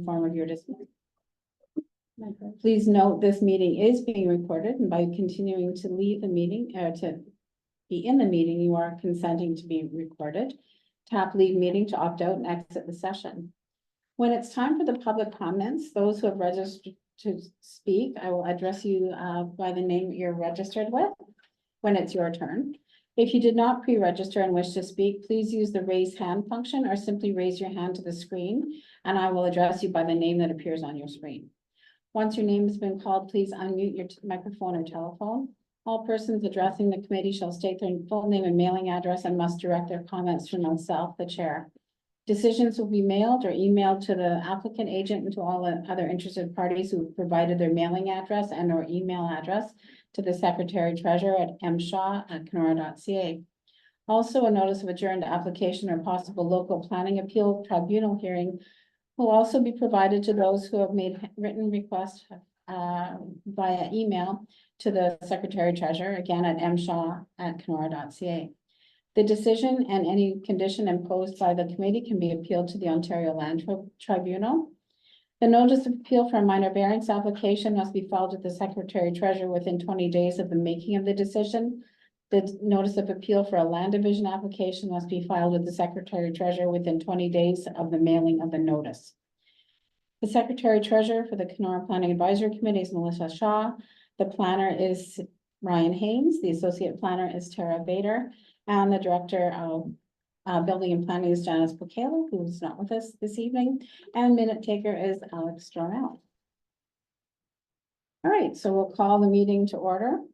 form of your dismissal. Please note this meeting is being recorded, and by continuing to leave the meeting, to be in the meeting, you are consenting to be recorded. Tap leave meeting to opt out and exit the session. When it's time for the public comments, those who have registered to speak, I will address you by the name you're registered with when it's your turn. If you did not pre-register and wish to speak, please use the raise hand function or simply raise your hand to the screen, and I will address you by the name that appears on your screen. Once your name has been called, please unmute your microphone or telephone. All persons addressing the committee shall state their full name and mailing address and must direct their comments to myself, the chair. Decisions will be mailed or emailed to the applicant agent and to all other interested parties who provided their mailing address and or email address to the secretary treasurer at mshaw@kenora.ca. Also, a notice of adjourned application or possible local planning appeal tribunal hearing will also be provided to those who have made written requests via email to the secretary treasurer, again at mshaw@kenora.ca. The decision and any condition imposed by the committee can be appealed to the Ontario Land Tribunal. The notice of appeal for a minor variance application must be filed with the secretary treasurer within 20 days of the making of the decision. The notice of appeal for a land division application must be filed with the secretary treasurer within 20 days of the mailing of the notice. The secretary treasurer for the Kenora Planning Advisory Committee is Melissa Shaw. The planner is Ryan Haynes. The associate planner is Tara Bader. And the director of building and planning is Janice Bukala, who's not with us this evening. And minute taker is Alex Stornell. All right, so we'll call the meeting to order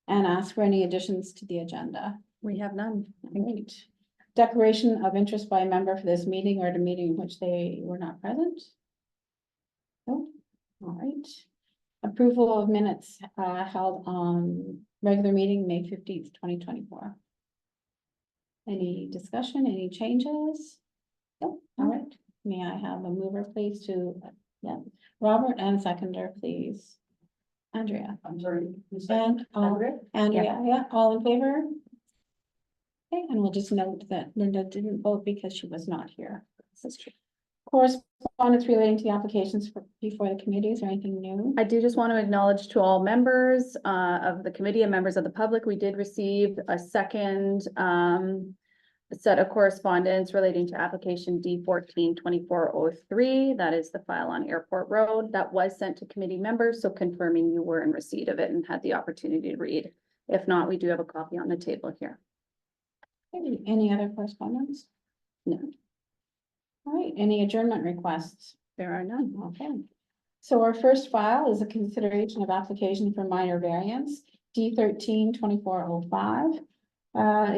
and ask for any additions to the agenda. We have none. Great. Declaration of interest by a member for this meeting or the meeting in which they were not present. No. All right. Approval of minutes held on regular meeting, May 15th, 2024. Any discussion, any changes? Nope. All right. May I have a mover, please, to, Robert, and seconder, please. Andrea. I'm sorry. And Andrea, yeah, all in favor? Okay, and we'll just note that Linda didn't vote because she was not here. This is true. Correspondence relating to the applications before the committee. Is there anything new? I do just want to acknowledge to all members of the committee and members of the public, we did receive a second set of correspondence relating to application D14-2403. That is the file on Airport Road that was sent to committee members. So confirming you were in receipt of it and had the opportunity to read. If not, we do have a copy on the table here. Any other correspondence? No. All right, any adjournment requests? There are none. Okay. So our first file is a consideration of application for minor variance, D13-2405.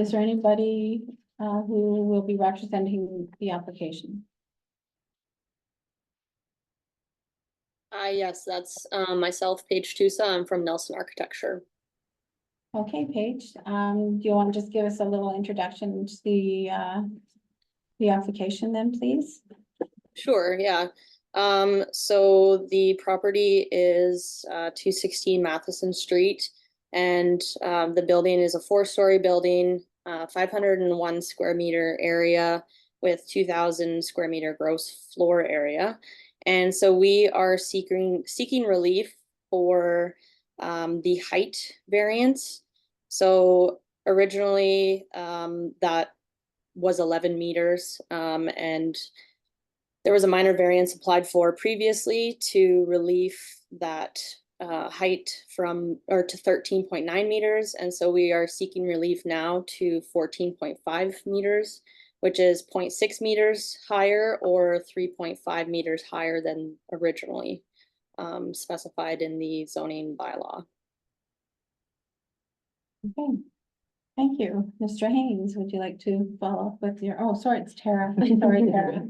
Is there anybody who will be representing the application? Yes, that's myself, Paige Tusa. I'm from Nelson Architecture. Okay, Paige, do you want to just give us a little introduction to the application then, please? Sure, yeah. So the property is 216 Matheson Street, and the building is a 4-story building, 501 square meter area with 2,000 square meter gross floor area. And so we are seeking relief for the height variance. So originally that was 11 meters and there was a minor variance applied for previously to relief that height from or to 13.9 meters. And so we are seeking relief now to 14.5 meters, which is 0.6 meters higher or 3.5 meters higher than originally specified in the zoning bylaw. Okay, thank you. Mr. Haynes, would you like to follow up with your, oh, sorry, it's Tara. Sorry, Tara.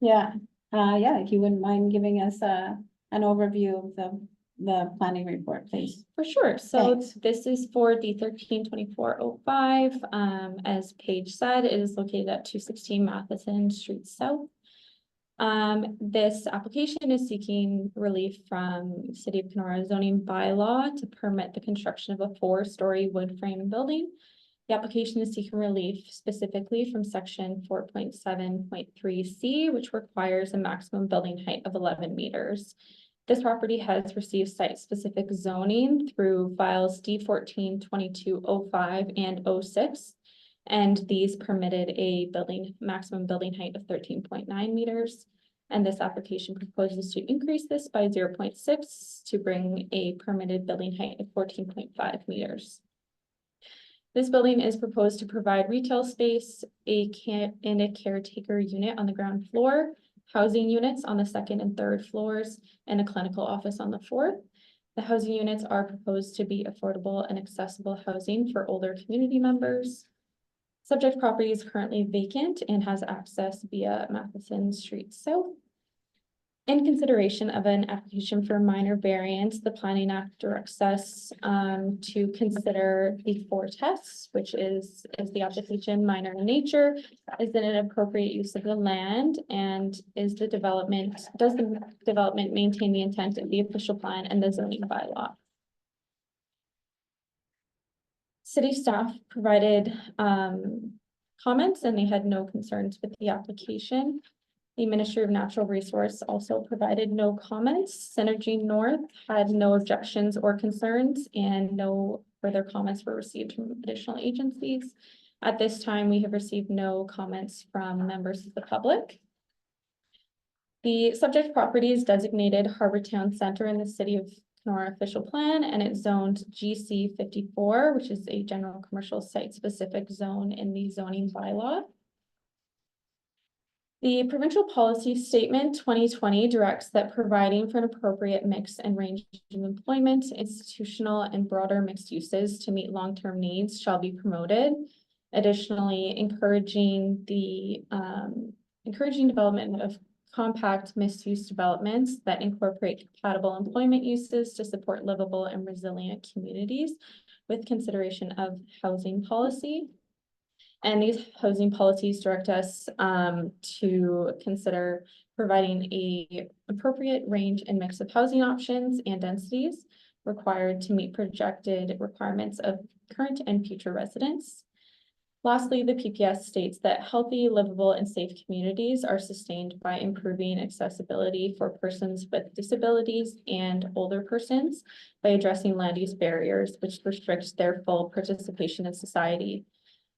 Yeah, if you wouldn't mind giving us an overview of the planning report, please. For sure. So Thanks. this is for the 13-2405. As Paige said, it is located at 216 Matheson Street South. This application is seeking relief from City of Kenora zoning bylaw to permit the construction of a 4-story wood frame building. The The application is seeking relief specifically from section 4.7.3C, which requires a maximum building height of 11 meters. This property has received site-specific zoning through files D14, 2205, and 06. And these permitted a maximum building height of 13.9 meters. And this application proposes to increase this by 0.6 to bring a permitted building height of 14.5 meters. This building is proposed to provide retail space, and a caretaker unit on the ground floor, housing units on the second and third floors, and a clinical office on the fourth. The housing units are proposed to be affordable and accessible housing for older community members. Subject property is currently vacant and has access via Matheson Street South. In consideration of an application for minor variance, the Planning Act directs us to consider the 4 tests, which is the application minor in nature, is it an appropriate use of the land, and does the development maintain the intent of the official plan and the zoning bylaw? City staff provided comments, and they had no concerns with the application. The Ministry of Natural Resource also provided no comments. Synergy North had no objections or concerns, and no further comments were received from additional agencies. At this time, we have received no comments from members of the public. The subject property is designated Harbor Town Center in the City of Kenora official plan, and it's zoned GC 54, which is a general commercial site specific zone in the zoning bylaw. The provincial policy statement 2020 directs that providing for an appropriate mix and range of employment, institutional and broader mixed uses to meet long-term needs shall be promoted. Additionally, encouraging development of compact mixed-use developments that incorporate compatible employment uses to support livable and resilient communities with consideration of housing policy. And these housing policies direct us to consider providing an appropriate range and mix of housing options and densities required to meet projected requirements of current and future residents. Lastly, the PPS states that healthy, livable, and safe communities are sustained by improving accessibility for persons with disabilities and older persons by addressing land use barriers, which restricts their full participation in society.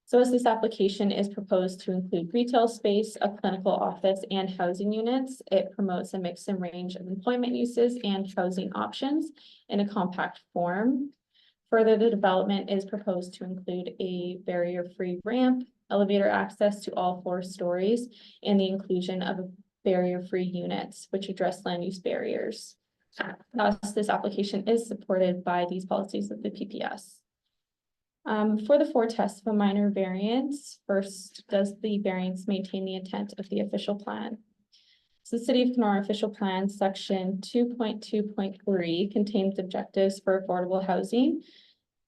So as this application is proposed to include retail space, a clinical office, and housing units, it promotes a mix and range of employment uses and housing options in a compact form. Further, the development is proposed to include a barrier-free ramp, elevator access to all 4 stories, and the inclusion of barrier-free units, which address land use barriers. Thus, this application is supported by these policies of the PPS. For the 4 tests of a minor variance, first, does the variance maintain the intent of the official plan? So the City of Kenora official plan section 2.2.3 contains objectives for affordable housing.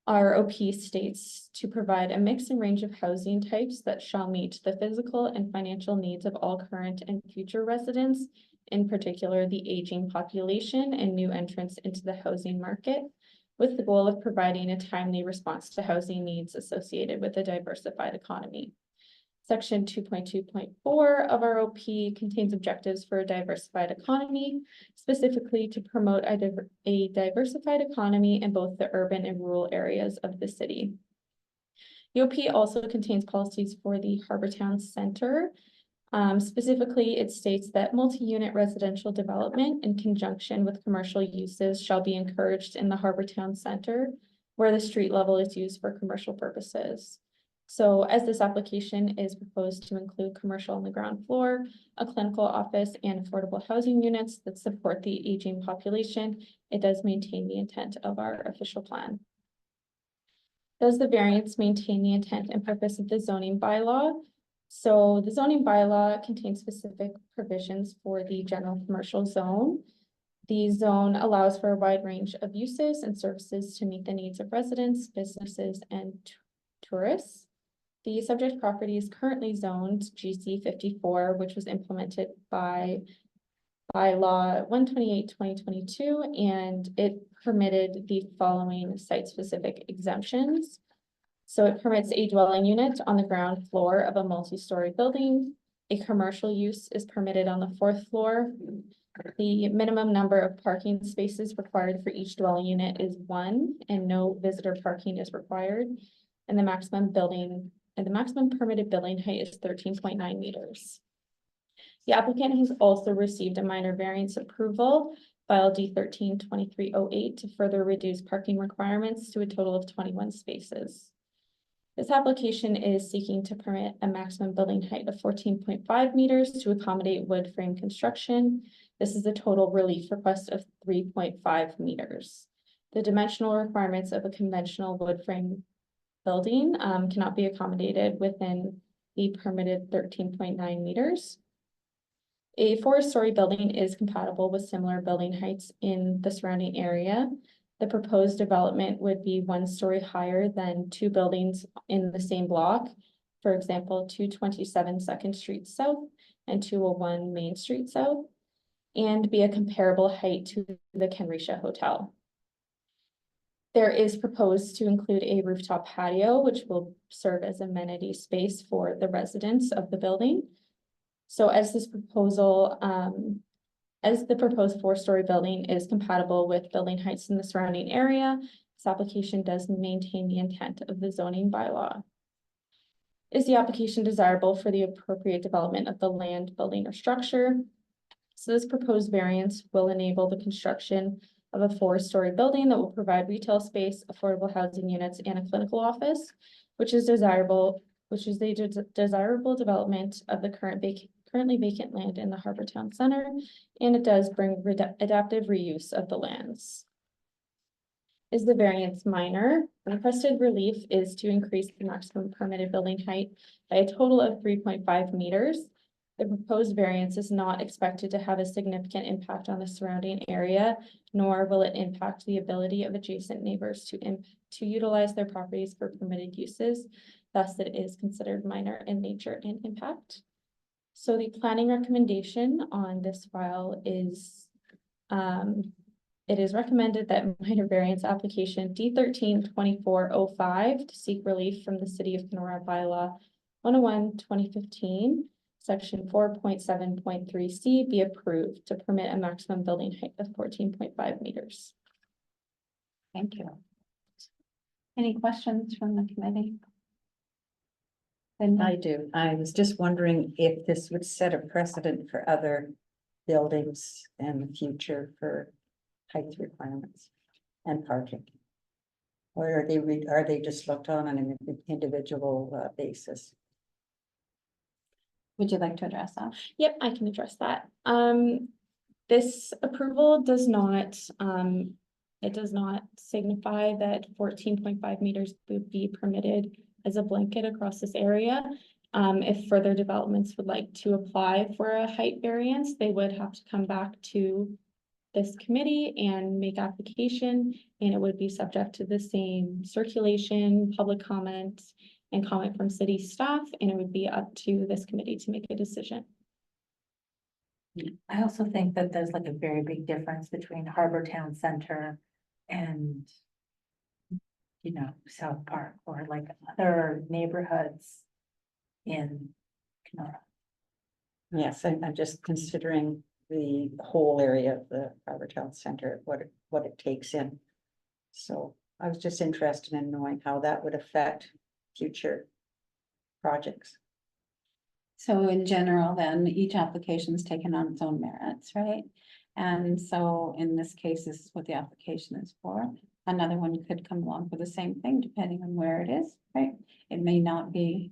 Our OP states to provide a mix and range of housing types that shall meet the physical and financial needs of all current and future residents, in particular the aging population and new entrants into the housing market, with the goal of providing a timely response to housing needs associated with a diversified economy. Section 2.2.4 of our OP contains objectives for a diversified economy, specifically to promote a diversified economy in both the urban and rural areas of the city. The OP also contains policies for the Harbor Town Center. Specifically, it states that multi-unit residential development in conjunction with commercial uses shall be encouraged in the Harbor Town Center, where the street level is used for commercial purposes. So as this application is proposed to include commercial on the ground floor, a clinical office, and affordable housing units that support the aging population, it does maintain the intent of our official plan. Does the variance maintain the intent and purpose of the zoning bylaw? So the zoning bylaw contains specific provisions for the general commercial zone. The zone allows for a wide range of uses and services to meet the needs of residents, businesses, and tourists. The subject property is currently zoned GC 54, which was implemented by law 128/2022, and it permitted the following site-specific exemptions. So it permits a dwelling unit on the ground floor of a multi-story building. A commercial use is permitted on the fourth floor. The minimum number of parking spaces required for each dwelling unit is 1, and no visitor parking is required. And the maximum permitted building height is 13.9 meters. The applicant has also received a minor variance approval, file D13-2308, to further reduce parking requirements to a total of 21 spaces. This application is seeking to permit a maximum building height of 14.5 meters to accommodate wood frame construction. This is a total relief request of 3.5 meters. The dimensional requirements of a conventional wood frame building cannot be accommodated within the permitted 13.9 meters. A 4-story building is compatible with similar building heights in the surrounding area. The proposed development would be 1 story higher than 2 buildings in the same block. For example, 227 2nd Street South and 201 Main Street South, and be a comparable height to the Kenora Hotel. There is proposed to include a rooftop patio, which will serve as amenity space for the residents of the building. So as the proposed 4-story building is compatible with building heights in the surrounding area, this application does maintain the intent of the zoning bylaw. Is the application desirable for the appropriate development of the land, building, or structure? So this proposed variance will enable the construction of a 4-story building that will provide retail space, affordable housing units, and a clinical office, which is desirable development of the currently vacant land in the Harbor Town Center, and it does bring adaptive reuse of the lands. Is the variance minor? The requested relief is to increase the maximum permitted building height by a total of 3.5 meters. The proposed variance is not expected to have a significant impact on the surrounding area, nor will it impact the ability of adjacent neighbors to utilize their properties for permitted uses. Thus, it is considered minor in nature and impact. So the planning recommendation on this file is, it is recommended that minor variance application D13-2405 to seek relief from the City of Kenora Bylaw 101-2015, Section 4.7.3C be approved to permit a maximum building height of 14.5 meters. Thank you. Any questions from the committee? I do. I was just wondering if this would set a precedent for other buildings in the future for height requirements and parking. Or are they just looked on an individual basis? Would you like to address that? Yep, I can address that. This approval does not, it does not signify that 14.5 meters would be permitted as a blanket across this area. If further developments would like to apply for a height variance, they would have to come back to this committee and make application, and it would be subject to the same circulation, public comment, and comment from city staff, and it would be up to this committee to make a decision. I also think that there's like a very big difference between Harbor Town Center and, you know, South Park or like other neighborhoods in Kenora. Yes, I'm just considering the whole area of the Harbor Town Center, what it takes in. So I was just interested in knowing how that would affect future projects. So in general, then each application is taken on its own merits, right? And so in this case, this is what the application is for. Another one could come along for the same thing, depending on where it is, right? It may not be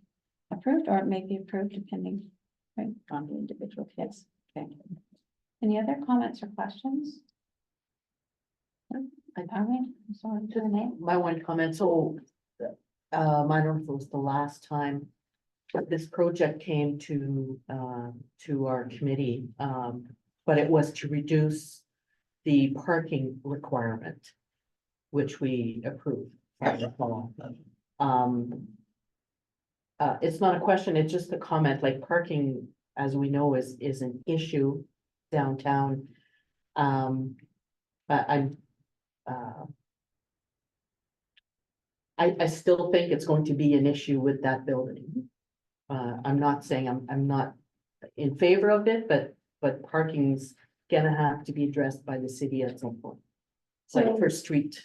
approved, or it may be approved depending, right, on the individual case. Okay. Any other comments or questions? My one comment, so, I don't know if it was the last time that this project came to our committee, but it was to reduce the parking requirement, which we approved. if I recall. It's not a question, it's just a comment, like parking, as we know, is an issue downtown. But I still think it's going to be an issue with that building. I'm not saying I'm not in favor of it, but parking's gonna have to be addressed by the city at some point. Like So- for street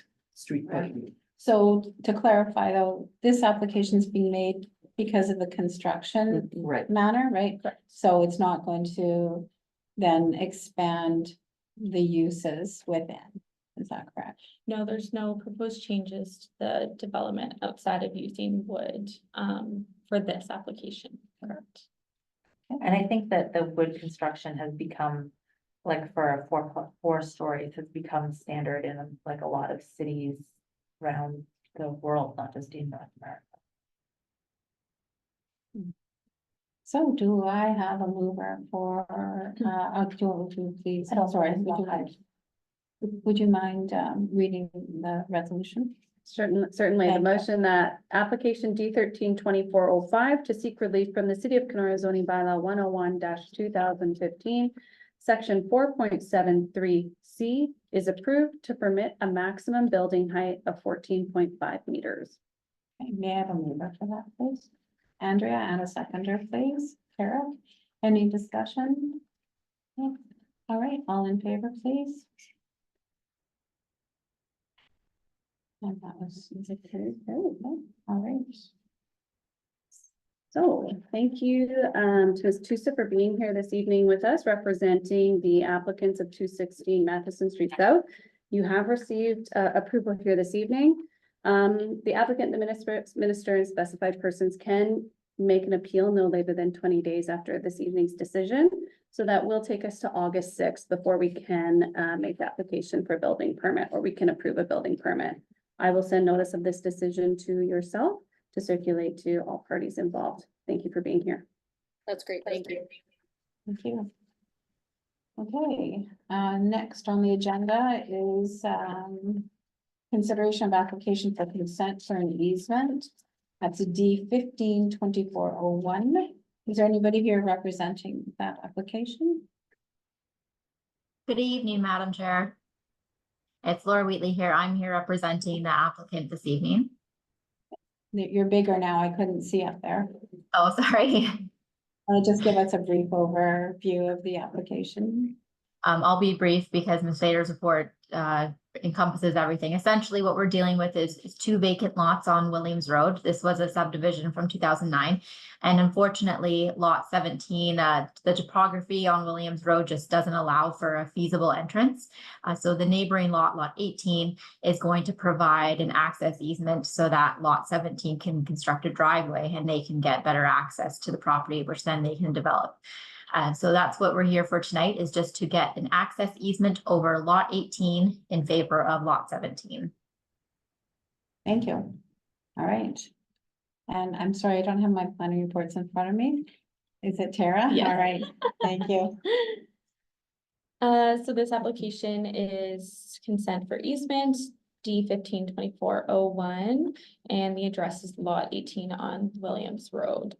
parking. So to clarify though, this application is being made because of the construction Right. manner, right? So it's not going to then expand the uses within. Is that correct? No, there's no proposed changes to the development outside of using wood, for this application, correct? And I think that the wood construction has become, like for a four stories, has become standard in like a lot of cities around the world, not just in North America. So do I have a mover for, would you please, I don't sorry, know. would you mind, reading the resolution? Certainly, the Thank you. motion that application D 13-2405 to seek relief from the city of Kenora zoning bylaw 101-2015, section 4.73C is approved to permit a maximum building height of 14.5 meters. Okay, may I have a mover for that, please? Andrea, and a seconder, please. Tara, any discussion? No? All right, all in favor, please? And that was, is it carried? Oh, no. All right. So thank you to Ms. Tusa for being here this evening with us, representing the applicants of 216 Matheson Street South. You have received approval here this evening. The applicant, the minister and specified persons can make an appeal no later than 20 days after this evening's decision. So that will take us to August 6th before we can make the application for building permit, or we can approve a building permit. I will send notice of this decision to yourself to circulate to all parties involved. Thank you for being here. That's great, thank you. Thank you. Okay, next on the agenda is, consideration of application for consent for an easement. That's a D 15-2401. Is there anybody here representing that application? Good evening, Madam Chair. It's Laura Wheatley here. I'm here representing the applicant this evening. You're bigger now, I couldn't see up there. Oh, sorry. Just give us a brief overview of the application. I'll be brief because Ms. Vader's report encompasses everything. Essentially, what we're dealing with is two vacant lots on Williams Road. This was a subdivision from 2009. And unfortunately, lot 17, the topography on Williams Road just doesn't allow for a feasible entrance. So the neighboring lot, lot 18, is going to provide an access easement so that lot 17 can construct a driveway and they can get better access to the property, which then they can develop. So that's what we're here for tonight, is just to get an access easement over lot 18 in favor of lot 17. Thank you. All right. And I'm sorry, I don't have my planning reports in front of me. Is it Tara? Yeah. All right, thank you. So this application is consent for easement, D 15-2401, and the address is lot 18 on Williams Road.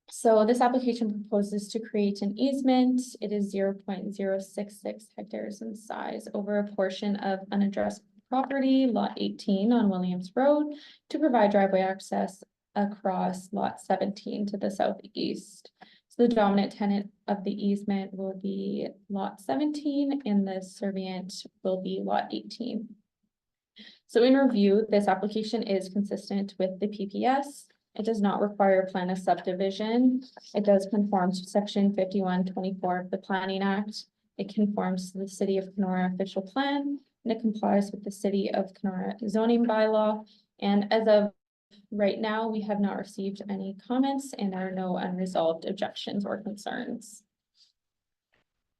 So this application proposes to create an easement. It is 0.066 hectares in size over a portion of unaddressed property, lot 18 on Williams Road, to provide driveway access across lot 17 to the southeast. So the dominant tenant of the easement will be lot 17 and the servient will be lot 18. So in review, this application is consistent with the PPS. It does not require a plan of subdivision. It does conform to section 5124 of the Planning Act. It conforms to the City of Kenora official plan, and it complies with the City of Kenora zoning bylaw. And as of right now, we have not received any comments and there are no unresolved objections or concerns.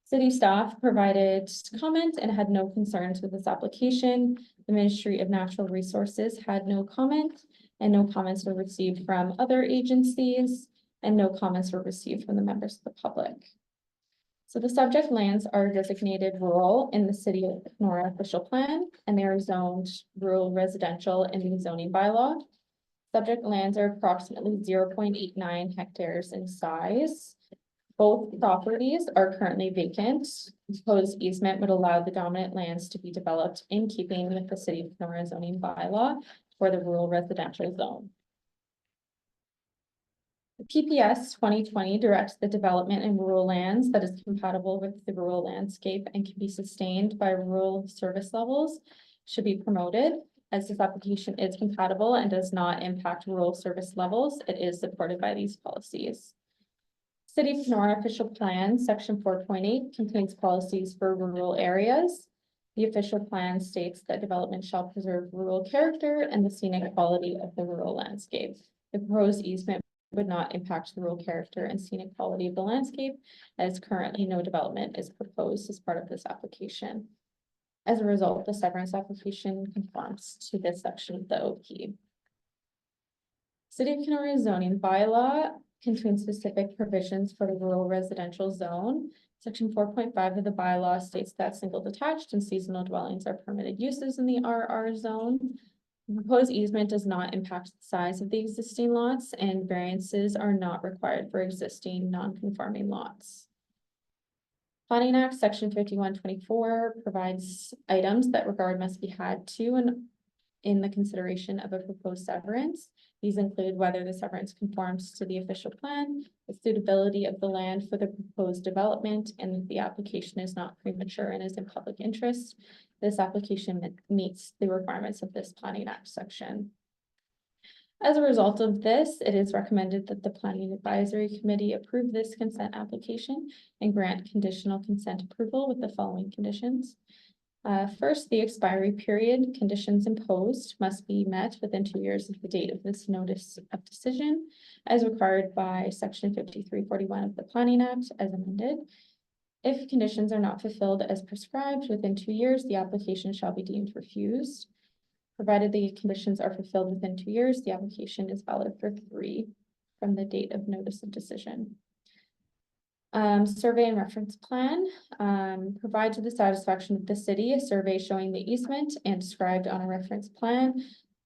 City staff provided comment and had no concerns with this application. The Ministry of Natural Resources had no comment, and no comments were received from other agencies, and no comments were received from the members of the public. So the subject lands are designated rural in the City of Kenora official plan, and they are zoned rural residential in the zoning bylaw. Subject lands are approximately 0.89 hectares in size. Both properties are currently vacant. Proposed easement would allow the dominant lands to be developed in keeping with the City of Kenora zoning bylaw for the rural residential zone. The PPS 2020 directs the development in rural lands that is compatible with the rural landscape and can be sustained by rural service levels should be promoted. As this application is compatible and does not impact rural service levels, it is supported by these policies. City of Kenora official plan, section 4.8 contains policies for rural areas. The official plan states that development shall preserve rural character and the scenic quality of the rural landscape. The proposed easement would not impact the rural character and scenic quality of the landscape, as currently no development is proposed as part of this application. As a result, the severance application conforms to this section of the OP. City of Kenora zoning bylaw contains specific provisions for the rural residential zone. Section 4.5 of the bylaw states that single detached and seasonal dwellings are permitted uses in the RR zone. The proposed easement does not impact the size of the existing lots, and variances are not required for existing non-conforming lots. Planning Act, section 5124 provides items that regard must be had to and in the consideration of a proposed severance. These include whether the severance conforms to the official plan, the suitability of the land for the proposed development, and that the application is not premature and is in public interest. This application meets the requirements of this Planning Act section. As a result of this, it is recommended that the Planning Advisory Committee approve this consent application and grant conditional consent approval with the following conditions. First, the expiry period conditions imposed must be met within 2 years of the date of this notice of decision, as required by section 5341 of the Planning Act as amended. If conditions are not fulfilled as prescribed within 2 years, the application shall be deemed refused. Provided the conditions are fulfilled within 2 years, the application is valid for 3 from the date of notice of decision. Survey and reference plan, provide to the satisfaction of the city a survey showing the easement and described on a reference plan,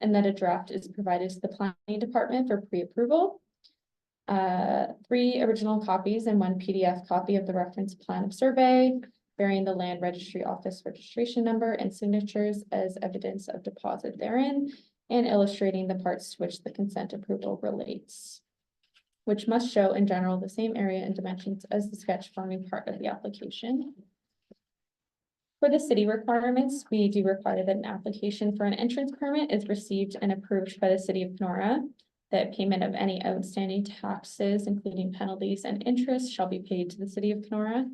and that a draft is provided to the planning department for pre-approval. 3 original copies and 1 PDF copy of the reference plan of survey, bearing the land registry office registration number and signatures as evidence of deposit therein, and illustrating the parts to which the consent approval relates, which must show in general the same area and dimensions as the sketch forming part of the application. For the city requirements, we do require that an application for an entrance permit is received and approved by the city of Kenora, that payment of any outstanding taxes, including penalties and interest, shall be paid to the city of Kenora.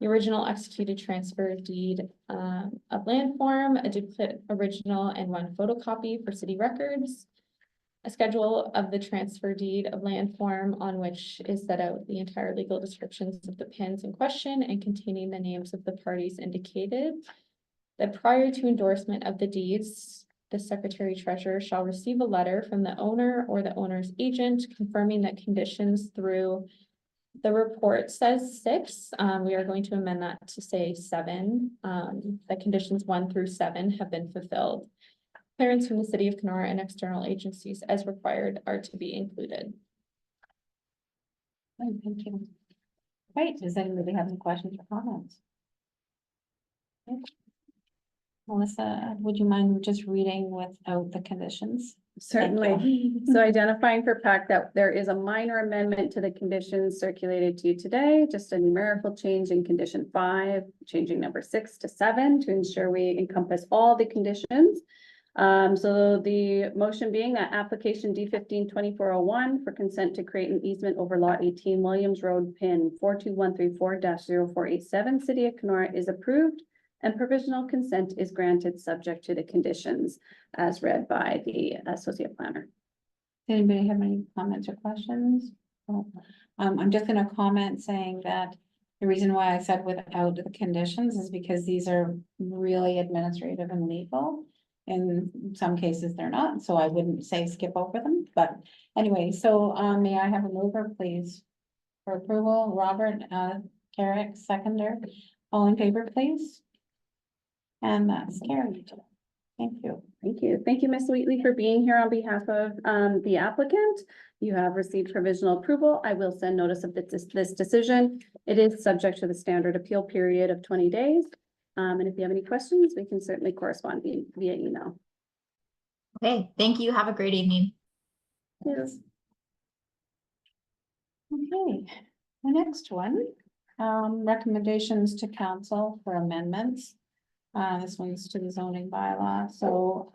The original executed transfer deed of land form, a duplicate original and 1 photocopy for city records. A schedule of the transfer deed of land form on which is set out the entire legal descriptions of the pins in question and containing the names of the parties indicated. That prior to endorsement of the deeds, the secretary treasurer shall receive a letter from the owner or the owner's agent confirming that conditions through the report says 6. We are going to amend that to say 7. That conditions 1 through 7 have been fulfilled. Clearance from the city of Kenora and external agencies as required are to be included. Thank you. Right, does anybody have any questions or comments? Okay. Melissa, would you mind just reading without the conditions? Certainly. So identifying for PAC that there is a minor amendment to the conditions circulated to you today, just a numerical change in condition 5, changing number 6 to 7 to ensure we encompass all the conditions. So the motion being that application D15-2401 for consent to create an easement over lot 18 Williams Road pin 42134-0487 City of Kenora is approved, and provisional consent is granted subject to the conditions as read by the associate planner. Does anybody have any comments or questions? I'm just gonna comment saying that the reason why I said without the conditions is because these are really administrative and legal. In some cases, they're not, so I wouldn't say skip over them, but anyway, so may I have a mover, please? For approval, Robert Carrick, seconder. All in favor, please? And that's carried. Thank you. Thank you. Thank you, Ms. Wheatley, for being here on behalf of the applicant. You have received provisional approval. I will send notice of this decision. It is subject to the standard appeal period of 20 days. And if you have any questions, we can certainly correspond via email. Okay, thank you. Have a great evening. Yes. Okay, the next one, recommendations to council for amendments. This one's to the zoning bylaw, so,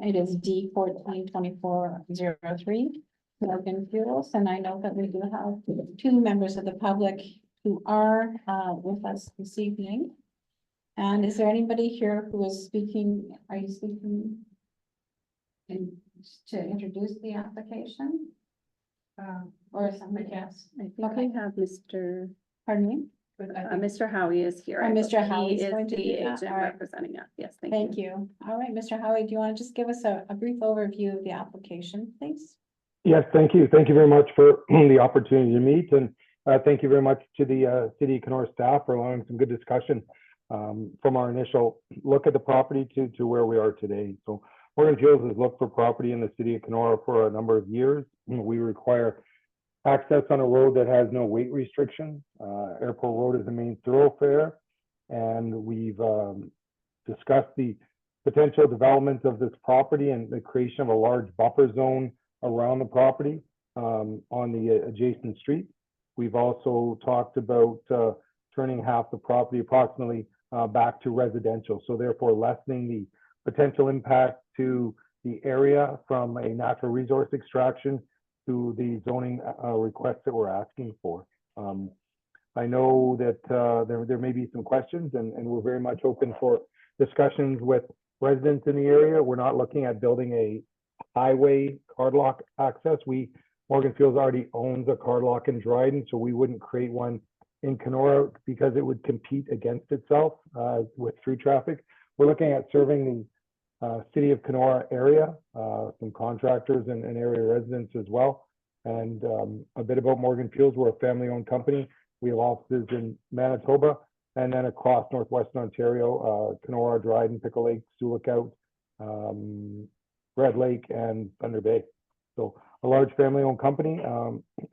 it is D 142403. Morgan Fuels, and I know that we do have two members of the public who are, with us this evening. And is there anybody here who is speaking, are you speaking? To introduce the application? Or somebody else? I think we have Mr. Pardon me? Mr. Howie is here. Oh, I Mr. believe. Howie is He going to the do that. agent All right. representing us. Yes, Thank you. All right, Mr. Howie, do you want to just give us a brief overview of the application, please? Yes, thank you. Thank you very much for the opportunity to meet, and thank you very much to the City of Kenora staff for allowing some good discussion from our initial look at the property to where we are today. So Morgan Fuels has looked for property in the City of Kenora for a number of years. We require access on a road that has no weight restriction. Airport Road is the main thoroughfare, and we've discussed the potential development of this property and the creation of a large buffer zone around the property on the adjacent street. We've also talked about turning half the property approximately back to residential, so therefore lessening the potential impact to the area from a natural resource extraction to the zoning requests that we're asking for. I know that there may be some questions, and we're very much open for discussions with residents in the area. We're not looking at building a highway cardlock access. Morgan Fuels already owns a cardlock in Dryden, so we wouldn't create one in Kenora because it would compete against itself with through traffic. We're looking at serving the City of Kenora area, some contractors and area residents as well. And a bit about Morgan Fuels, we're a family-owned company. We have offices in Manitoba and then across Northwestern Ontario, Kenora, Dryden, Pickle Lake, Sioux Lookout, Red Lake, and Thunder Bay. So a large family-owned company,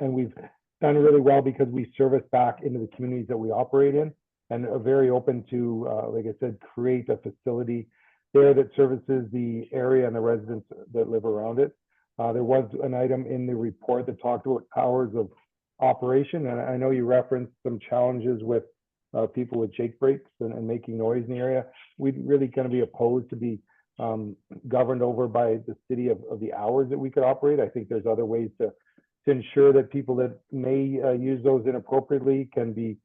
and we've done really well because we service back into the communities that we operate in, and are very open to, like I said, create a facility there that services the area and the residents that live around it. There was an item in the report that talked about hours of operation, and I know you referenced some challenges with people with jake brakes and making noise in the area. We'd really kind of be opposed to be governed over by the city of the hours that we could operate. I think there's other ways to ensure that people that may use those inappropriately can be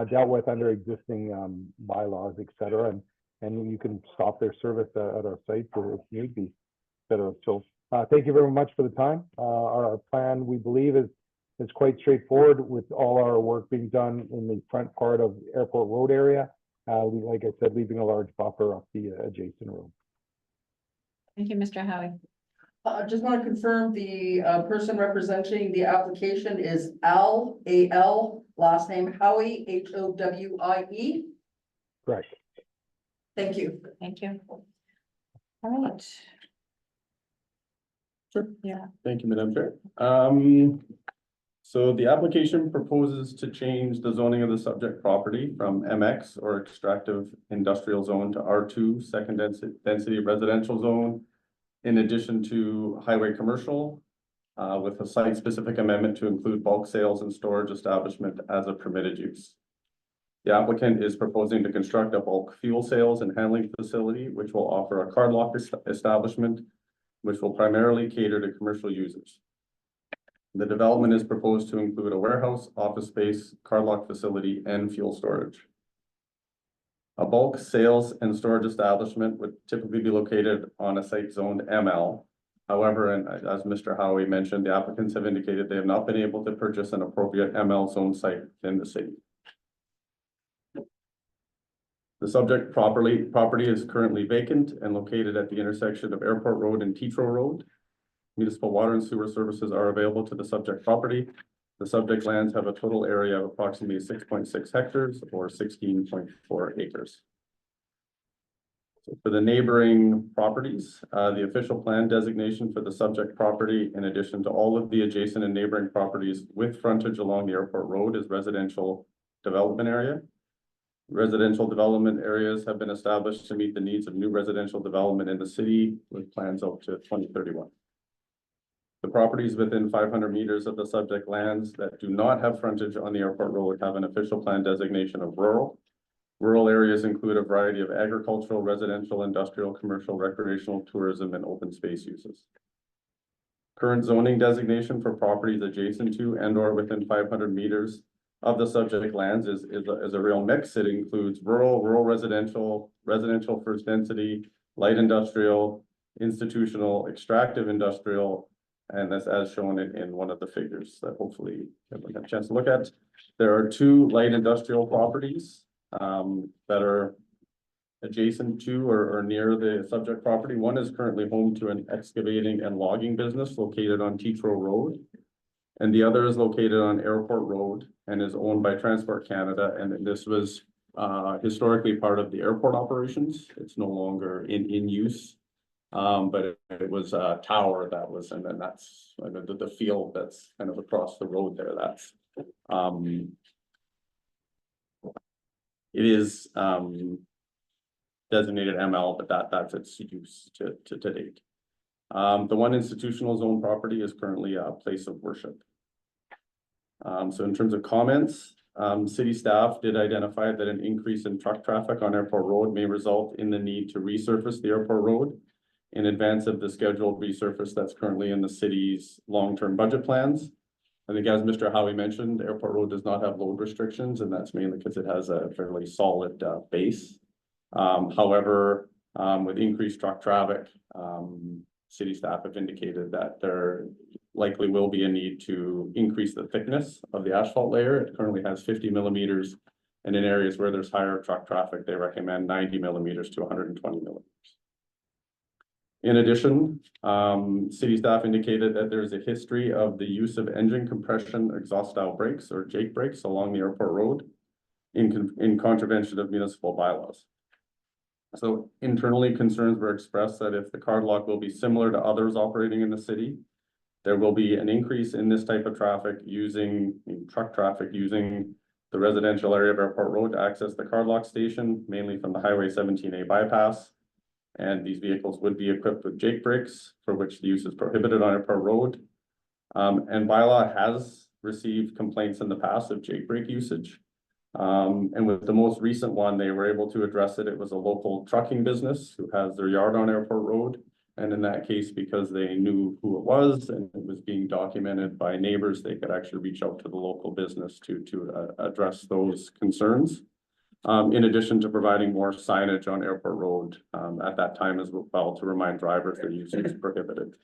dealt with under existing bylaws, et cetera. And you can stop their service at our site if need be, et cetera. So thank you very much for the time. Our plan, we believe, is quite straightforward, with all our work being done in the front part of the Airport Road area. Like I said, leaving a large buffer off the adjacent road. Thank you, Mr. Howie. I just want to confirm the person representing the application is Al, A-L, last name Howie, H-O-W-I-E. Correct. Thank you. Thank you. All right. Sure. Yeah. Thank you, Madam Chair. So the application proposes to change the zoning of the subject property from MX, or extractive industrial zone, to R2, second density residential zone, in addition to highway commercial, with a site-specific amendment to include bulk sales and storage establishment as a permitted use. The applicant is proposing to construct a bulk fuel sales and handling facility, which will offer a cardlock establishment, which will primarily cater to commercial users. The development is proposed to include a warehouse, office space, cardlock facility, and fuel storage. A bulk sales and storage establishment would typically be located on a site zoned ML. However, and as Mr. Howie mentioned, the applicants have indicated they have not been able to purchase an appropriate ML zone site in the city. The subject property is currently vacant and located at the intersection of Airport Road and Tetro Road. Municipal water and sewer services are available to the subject property. The subject lands have a total area of approximately 6.6 hectares or 16.4 acres. So for the neighboring properties, the official plan designation for the subject property, in addition to all of the adjacent and neighboring properties with frontage along the Airport Road, is residential development area. Residential development areas have been established to meet the needs of new residential development in the city with plans out to 2031. The properties within 500 meters of the subject lands that do not have frontage on the airport road have an official plan designation of rural. Rural areas include a variety of agricultural, residential, industrial, commercial, recreational, tourism, and open space uses. Current zoning designation for properties adjacent to and or within 500 meters of the subject lands is a real mix. It includes rural residential, residential first density, light industrial, institutional, extractive industrial, and that's as shown in one of the figures that hopefully everyone had a chance to look at. There are 2 light industrial properties that are adjacent to or near the subject property. One is currently home to an excavating and logging business located on Tetro Road. And the other is located on Airport Road and is owned by Transport Canada. And this was historically part of the airport operations. It's no longer in use. But it was a tower that was, and then that's the field that's kind of across the road there. That's it is designated ML, but that's its use to date. The one institutional zone property is currently a place of worship. So in terms of comments, city staff did identify that an increase in truck traffic on Airport Road may result in the need to resurface the Airport Road in advance of the scheduled resurface that's currently in the city's long-term budget plans. I think as Mr. Howie mentioned, Airport Road does not have load restrictions, and that's mainly because it has a fairly solid base. However, with increased truck traffic, city staff have indicated that there likely will be a need to increase the thickness of the asphalt layer. It currently has 50 millimeters, and in areas where there's higher truck traffic, they recommend 90 millimeters to 120 millimeters. In addition, city staff indicated that there's a history of the use of engine compression exhaust style brakes or Jake brakes along the airport road in contravention of municipal bylaws. So internally, concerns were expressed that if the card lock will be similar to others operating in the city, there will be an increase in this type of traffic truck traffic using the residential area of Airport Road to access the card lock station, mainly from the Highway 17A bypass. And these vehicles would be equipped with Jake brakes, for which the use is prohibited on Airport Road. And bylaw has received complaints in the past of Jake brake usage. And with the most recent one, they were able to address it. It was a local trucking business who has their yard on Airport Road. And in that case, because they knew who it was and it was being documented by neighbors, they could actually reach out to the local business to address those concerns. In addition to providing more signage on Airport Road at that time as well to remind drivers their use is prohibited.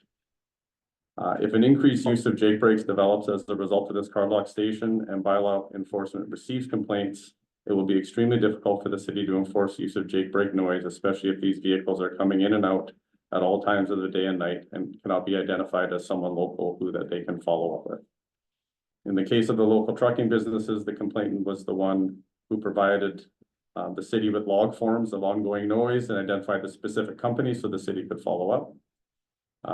If an increased use of Jake brakes develops as a result of this card lock station and bylaw enforcement receives complaints, it will be extremely difficult for the city to enforce use of Jake brake noise, especially if these vehicles are coming in and out at all times of the day and night and cannot be identified as someone local that they can follow up with. In the case of the local trucking businesses, the complainant was the one who provided the city with log forms of ongoing noise and identified the specific company so the city could follow up.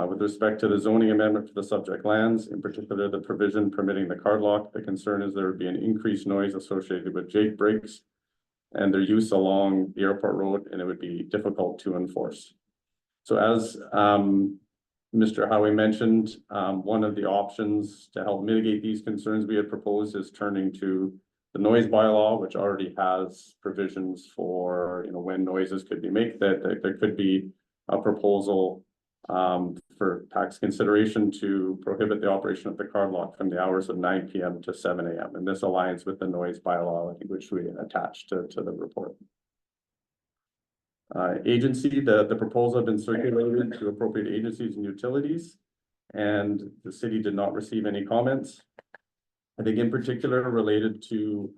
With respect to the zoning amendment for the subject lands, in particular the provision permitting the card lock, the concern is there would be an increased noise associated with Jake brakes and their use along the airport road, and it would be difficult to enforce. So as Mr. Howie mentioned, one of the options to help mitigate these concerns we had proposed is turning to the noise bylaw, which already has provisions for, when noises could be made, that there could be a proposal for tax consideration to prohibit the operation of the card lock from the hours of 9 p.m. to 7 a.m. And this aligns with the noise bylaw, which we attached to the report. Agency, the proposal had been circulated to appropriate agencies and utilities, and the city did not receive any comments. I think in particular related to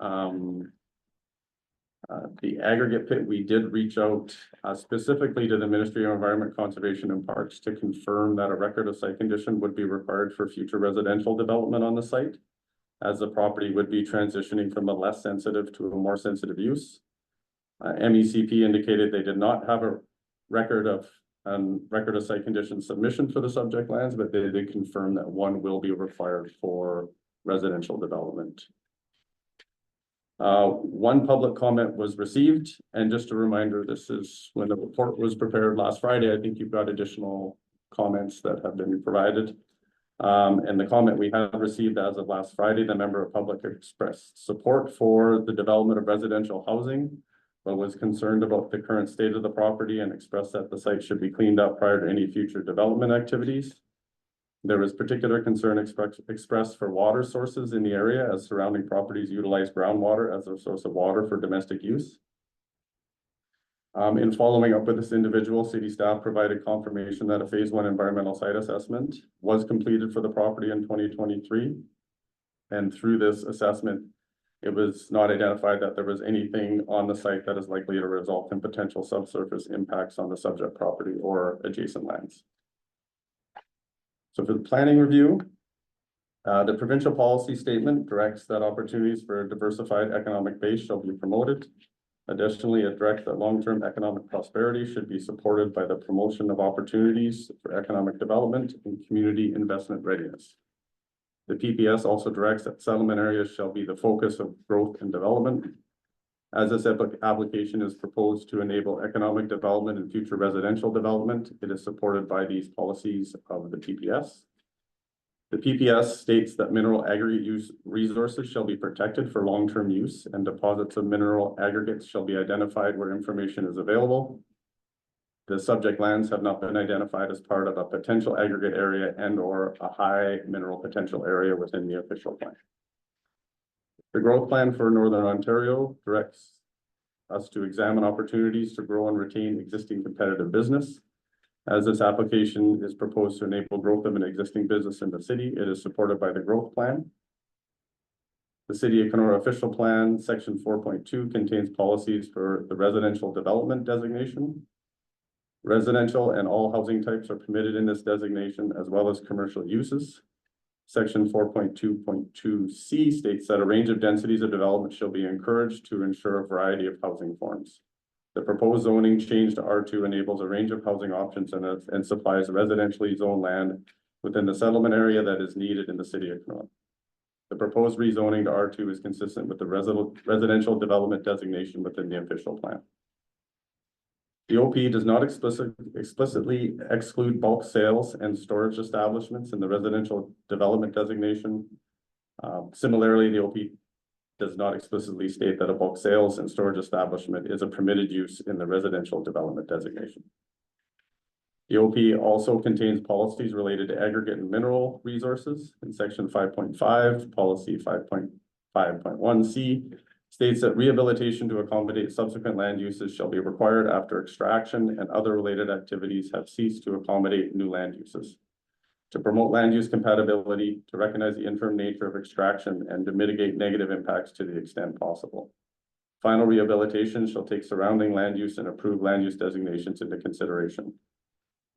the aggregate pit, we did reach out specifically to the Ministry of Environment, Conservation and Parks to confirm that a record of site condition would be required for future residential development on the site, as the property would be transitioning from a less sensitive to a more sensitive use. MECP indicated they did not have a record of site condition submission for the subject lands, but they did confirm that one will be required for residential development. One public comment was received, and just a reminder, this is when the report was prepared last Friday. I think you've got additional comments that have been provided. And the comment we have received as of last Friday, the member of public expressed support for the development of residential housing, but was concerned about the current state of the property and expressed that the site should be cleaned up prior to any future development activities. There was particular concern expressed for water sources in the area, as surrounding properties utilize groundwater as a source of water for domestic use. In following up with this individual, city staff provided confirmation that a phase 1 environmental site assessment was completed for the property in 2023. And through this assessment, it was not identified that there was anything on the site that is likely to result in potential subsurface impacts on the subject property or adjacent lands. So for the planning review, the provincial policy statement directs that opportunities for a diversified economic base shall be promoted. Additionally, it directs that long-term economic prosperity should be supported by the promotion of opportunities for economic development and community investment readiness. The PPS also directs that settlement areas shall be the focus of growth and development. As this application is proposed to enable economic development and future residential development, it is supported by these policies of the PPS. The PPS states that mineral aggregate use resources shall be protected for long-term use, and deposits of mineral aggregates shall be identified where information is available. The subject lands have not been identified as part of a potential aggregate area and/or a high mineral potential area within the official plan. The growth plan for Northern Ontario directs us to examine opportunities to grow and retain existing competitive business. As this application is proposed to enable growth of an existing business in the city, it is supported by the growth plan. The City of Kenora official plan, section 4.2, contains policies for the residential development designation. Residential and all housing types are permitted in this designation, as well as commercial uses. Section 4.2.2C states that a range of densities of development shall be encouraged to ensure a variety of housing forms. The proposed zoning change to R2 enables a range of housing options and supplies residentially zoned land within the settlement area that is needed in the city of Kenora. The proposed rezoning to R2 is consistent with the residential development designation within the official plan. The OP does not explicitly exclude bulk sales and storage establishments in the residential development designation. Similarly, the OP does not explicitly state that a bulk sales and storage establishment is a permitted use in the residential development designation. The OP also contains policies related to aggregate and mineral resources. In section 5.5, policy 5.5.1C states that rehabilitation to accommodate subsequent land uses shall be required after extraction and other related activities have ceased to accommodate new land uses. To promote land use compatibility, to recognize the interim nature of extraction, and to mitigate negative impacts to the extent possible. Final rehabilitation shall take surrounding land use and approved land use designations into consideration.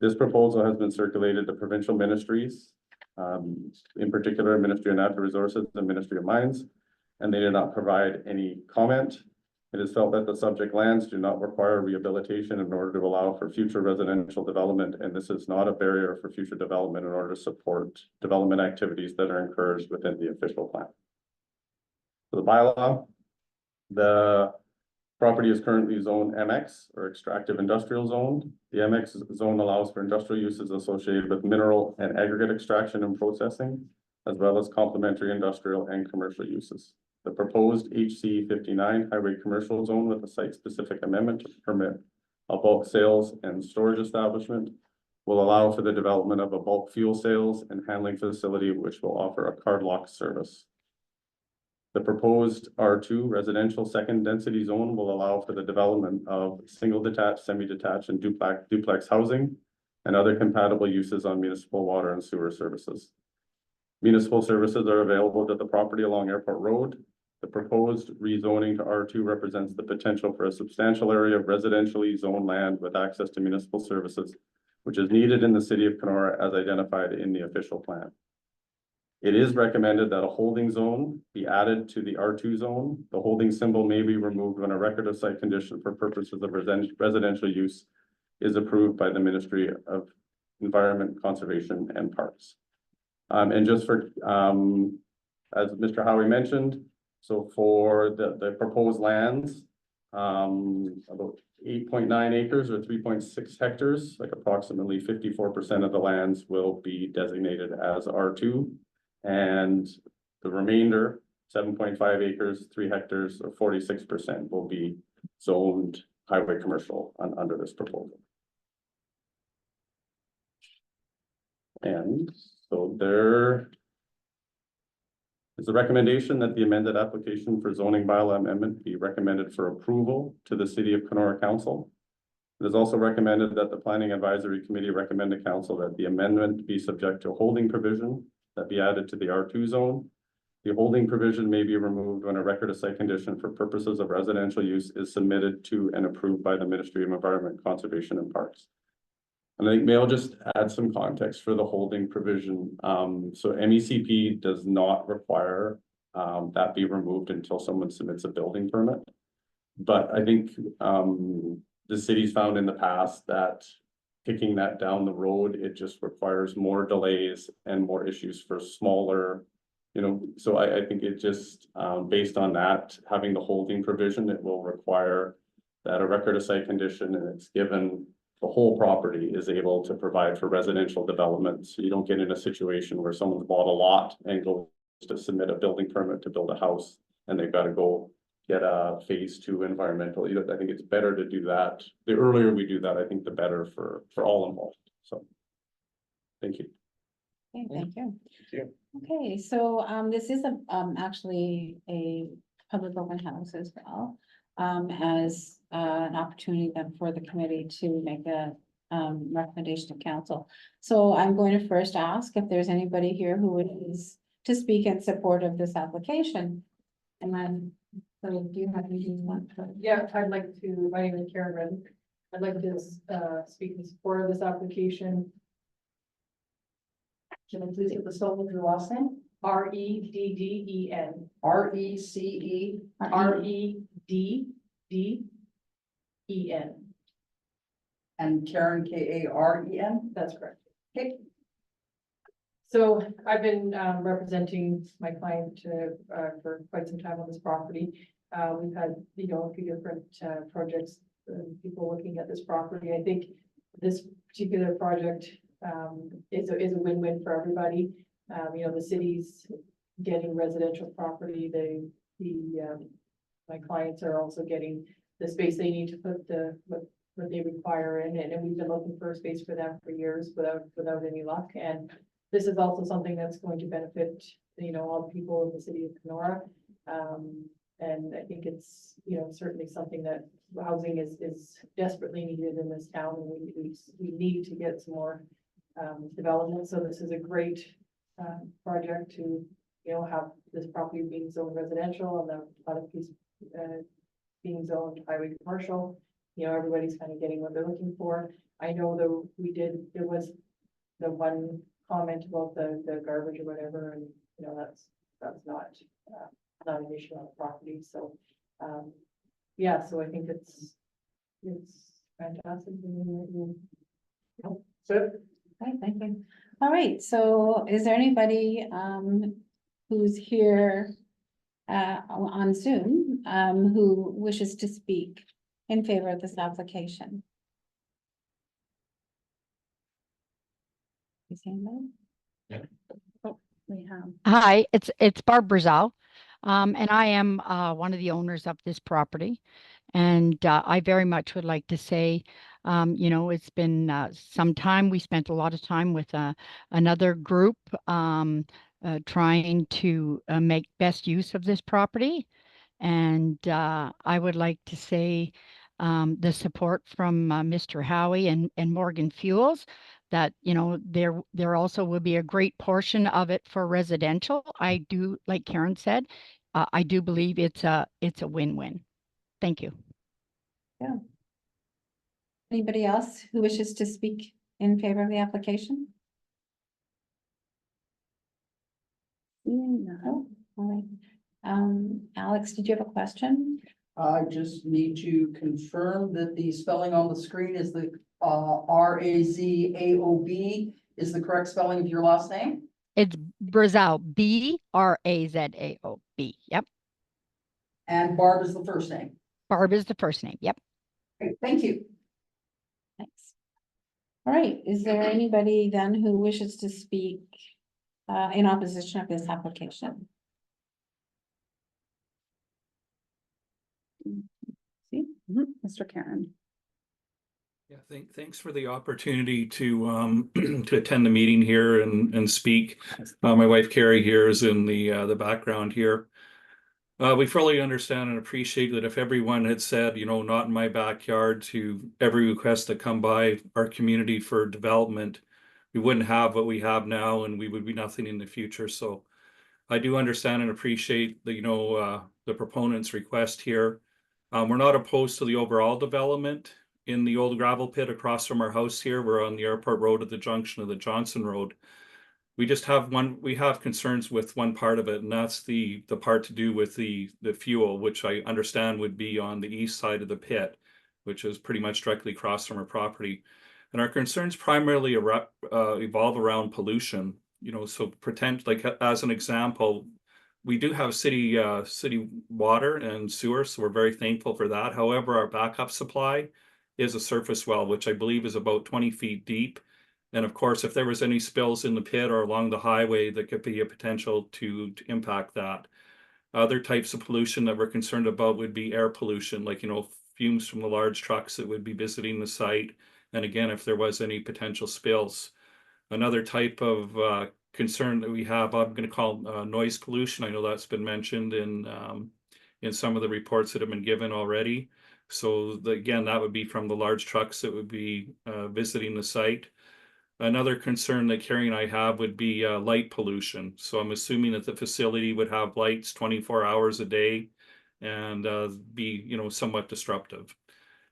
This proposal has been circulated to provincial ministries, in particular Ministry of Natural Resources and Ministry of Mines, and they did not provide any comment. It is felt that the subject lands do not require rehabilitation in order to allow for future residential development, and this is not a barrier for future development in order to support development activities that are encouraged within the official plan. For the bylaw, the property is currently zoned MX, or extractive industrial zone. The MX zone allows for industrial uses associated with mineral and aggregate extraction and processing, as well as complementary industrial and commercial uses. The proposed HC 59 highway commercial zone with a site-specific amendment to permit a bulk sales and storage establishment will allow for the development of a bulk fuel sales and handling facility, which will offer a card lock service. The proposed R2 residential second density zone will allow for the development of single detached, semi-detached, and duplex housing and other compatible uses on municipal water and sewer services. Municipal services are available to the property along Airport Road. The proposed rezoning to R2 represents the potential for a substantial area of residentially zoned land with access to municipal services, which is needed in the city of Kenora as identified in the official plan. It is recommended that a holding zone be added to the R2 zone. The holding symbol may be removed when a record of site condition for purposes of residential use is approved by the Ministry of Environment, Conservation, and Parks. And just for, as Mr. Howie mentioned, So for the proposed lands, about 8.9 acres or 3.6 hectares, like approximately 54% of the lands will be designated as R2. And the remainder, 7.5 acres, 3 hectares, or 46% will be zoned highway commercial under this proposal. And so there is a recommendation that the amended application for zoning bylaw amendment be recommended for approval to the City of Kenora Council. It is also recommended that the Planning Advisory Committee recommend to Council that the amendment be subject to a holding provision that be added to the R2 zone. The holding provision may be removed when a record of site condition for purposes of residential use is submitted to and approved by the Ministry of Environment, Conservation and Parks. And I think may I just add some context for the holding provision. So MECP does not require that be removed until someone submits a building permit. But I think the city's found in the past that kicking that down the road, it just requires more delays and more issues for smaller, so I think it just, based on that, having the holding provision, it will require that a record of site condition and it's given the whole property is able to provide for residential development. So you don't get in a situation where someone's bought a lot and goes to submit a building permit to build a house and they've got to go get a phase 2 environmental. I think it's better to do that. The earlier we do that, I think the better for all involved. So thank you. Okay, thank you. Thank you. Okay, so this is actually a public open house as well. As an opportunity then for the committee to make a recommendation to council. So I'm going to first ask if there's anybody here who would is to speak in support of this application. And then, so do you have anything you want to? Yeah, I'd like to, my name is Karen Redden. I'd like to speak in support of this application. Can I please get the spelling of your last name? Redden. RECE. Redden. And Karen, KAREN? That's correct. Okay. So I've been representing my client for quite some time on this property. We've had, a few different projects, people looking at this property. I think this particular project is a win-win for everybody. The city's getting residential property. My clients are also getting the space they need to put what they require in it. And we've been looking for a space for them for years without any luck. And this is also something that's going to benefit, all the people in the city of Kenora. And I think it's, certainly something that housing is desperately needed in this town. And we need to get some more development. So this is a great project to, have this property being zoned residential and the other piece being zoned highway commercial. Everybody's kind of getting what they're looking for. I know though there was the one comment about the garbage or whatever, and that's not an issue on the property. So yeah, so I think it's fantastic. Okay, thank you. All right, so is there anybody who's here on Zoom who wishes to speak in favor of this application? Is anybody? Oh, we have. Hi, it's Barb Brazel, and I am one of the owners of this property. And I very much would like to say, it's been some time. We spent a lot of time with another group trying to make best use of this property. And I would like to say the support from Mr. Howie and Morgan Fuels, that there also will be a great portion of it for residential. I do, like Karen said, I do believe it's a win-win. Thank you. Yeah. Anybody else who wishes to speak in favor of the application? No. All right. Alex, did you have a question? I just need to confirm that the spelling on the screen is the RAZAOB is the correct spelling of your last name? It's Brazel, BRAZAOB. Yep. And Barb is the first name. Barb is the first name. Yep. Great, thank you. Thanks. All right, is there anybody then who wishes to speak in opposition of this application? See, Mr. Karen. Yeah, thanks for the opportunity to to attend the meeting here and speak. My wife Carrie here is in the background here. We fully understand and appreciate that if everyone had said, you know, not in my backyard to every request that come by our community for development, we wouldn't have what we have now and we would be nothing in the future. So I do understand and appreciate the, the proponent's request here. We're not opposed to the overall development in the old gravel pit across from our house here. We're on the airport road at the junction of the Johnson Road. We just have we have concerns with one part of it, and that's the part to do with the fuel, which I understand would be on the east side of the pit, which is pretty much directly across from our property. And our concerns primarily evolve around pollution. You know, so pretend like as an example, we do have city water and sewer, so we're very thankful for that. However, our backup supply is a surface well, which I believe is about 20 feet deep. And of course, if there was any spills in the pit or along the highway, that could be a potential to impact that. Other types of pollution that we're concerned about would be air pollution, like, fumes from the large trucks that would be visiting the site. And again, if there was any potential spills. Another type of concern that we have, I'm going to call noise pollution. I know that's been mentioned in some of the reports that have been given already. So again, that would be from the large trucks that would be visiting the site. Another concern that Carrie and I have would be light pollution. So I'm assuming that the facility would have lights 24 hours a day and be, somewhat disruptive.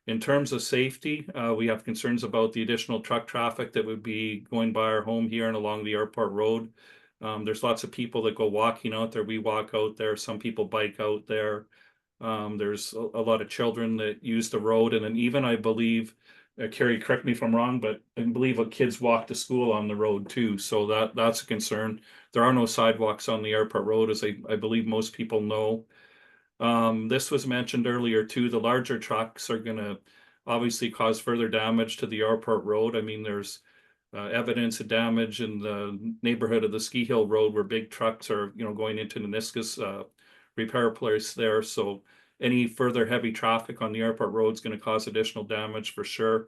In terms of safety, we have concerns about the additional truck traffic that would be going by our home here and along the airport road. There's lots of people that go walking out there. We walk out there. Some people bike out there. There's a lot of children that use the road. And then even, I believe, Carrie, correct me if I'm wrong, but I believe kids walk to school on the road too. So that's a concern. There are no sidewalks on the airport road, as I believe most people know. This was mentioned earlier too. The larger trucks are going to obviously cause further damage to the airport road. I mean, there's evidence of damage in the neighborhood of the Ski Hill Road where big trucks are, going into the Niskus repair place there. So any further heavy traffic on the airport road is going to cause additional damage for sure.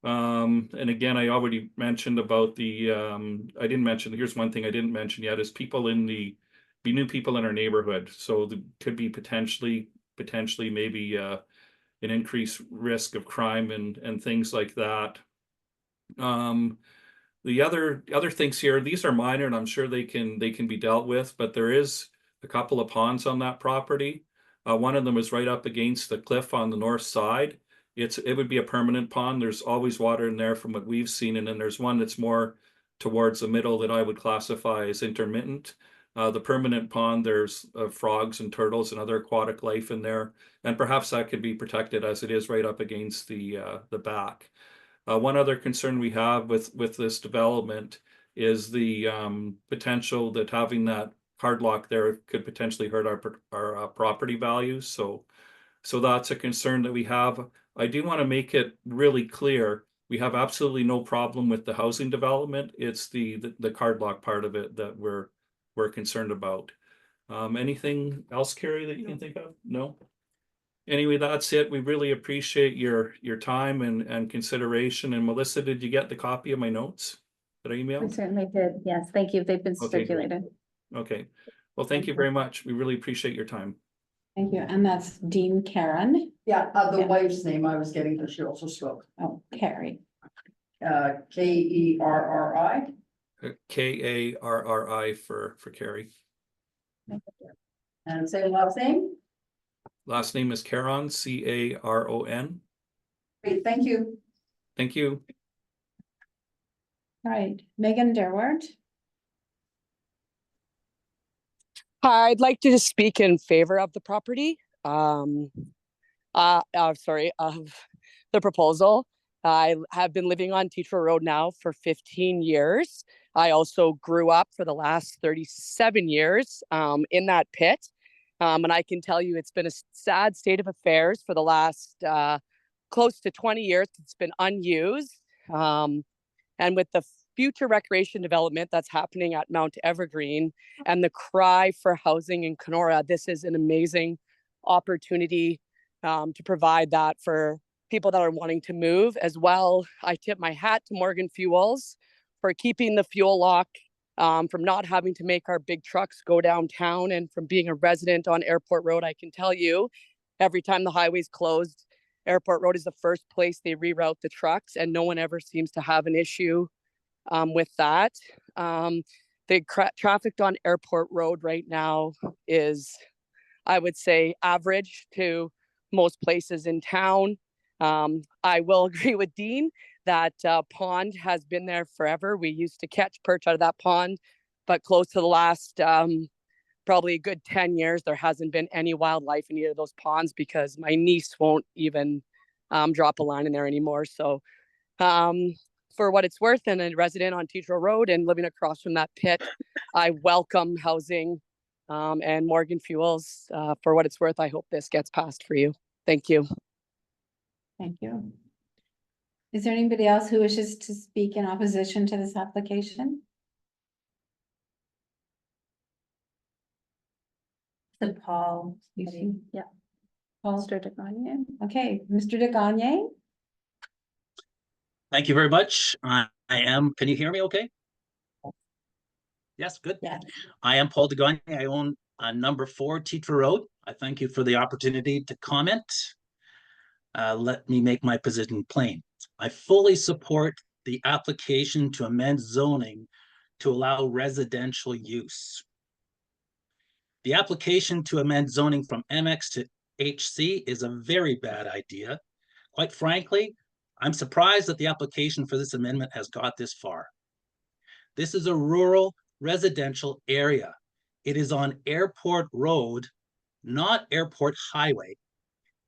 And again, I already mentioned about here's one thing I didn't mention yet, is people new people in our neighborhood. So there could be potentially maybe an increased risk of crime and things like that. The other things here, these are minor and I'm sure they can be dealt with, but there is a couple of ponds on that property. One of them is right up against the cliff on the north side. It would be a permanent pond. There's always water in there from what we've seen. And then there's one that's more towards the middle that I would classify as intermittent. The permanent pond, there's frogs and turtles and other aquatic life in there. And perhaps that could be protected as it is right up against the back. One other concern we have with this development is the potential that having that hard lock there could potentially hurt our property values. So that's a concern that we have. I do want to make it really clear, we have absolutely no problem with the housing development. It's the card lock part of it that we're concerned about. Anything else, Carrie, that you can think of? No? Anyway, that's it. We really appreciate your time and consideration. And Melissa, did you get the copy of my notes that I emailed? We certainly did. Yes, thank you. They've been Okay, great. circulated. Okay. Well, thank you very much. We really appreciate your time. Thank you. And that's Dean Karen. Yeah, the Yeah. wife's name I was getting, because she also spoke. Oh, Carrie. Kerri. Karri for Carrie. And say last name. Last name is Caron, Caron. Great, thank you. Thank you. All right, Megan Derwart. Hi, I'd like to just speak in favor of the property. Of the proposal. I have been living on Teacher Road now for 15 years. I also grew up for the last 37 years in that pit. And I can tell you it's been a sad state of affairs for the last close to 20 years. It's been unused. And with the future recreation development that's happening at Mount Evergreen and the cry for housing in Kenora, this is an amazing opportunity to provide that for people that are wanting to move as well. I tip my hat to Morgan Fuels for keeping the fuel lock, from not having to make our big trucks go downtown, and from being a resident on Airport Road, I can tell you every time the highway's closed, Airport Road is the first place they reroute the trucks, and no one ever seems to have an issue with that. The traffic on Airport Road right now is, I would say, average to most places in town. I will agree with Dean that pond has been there forever. We used to catch perch out of that pond, but close to the last probably a good 10 years, there hasn't been any wildlife in either of those ponds because my niece won't even drop a line in there anymore. So for what it's worth, and a resident on Teacher Road and living across from that pit, I welcome housing and Morgan Fuels. For what it's worth, I hope this gets passed for you. Thank you. Thank you. Is there anybody else who wishes to speak in opposition to this application? The Paul, You see? yeah, Paul, Mr. de Gagne. okay, Mr. de Gagne? Thank you very much. I am, can you hear me okay? Yes, good. Yeah. I am Paul DeGagne. I own number 4 Teacher Road. I thank you for the opportunity to comment. Let me make my position plain. I fully support the application to amend zoning to allow residential use. The application to amend zoning from MX to HC is a very bad idea. Quite frankly, I'm surprised that the application for this amendment has got this far. This is a rural residential area. It is on Airport Road, not Airport Highway.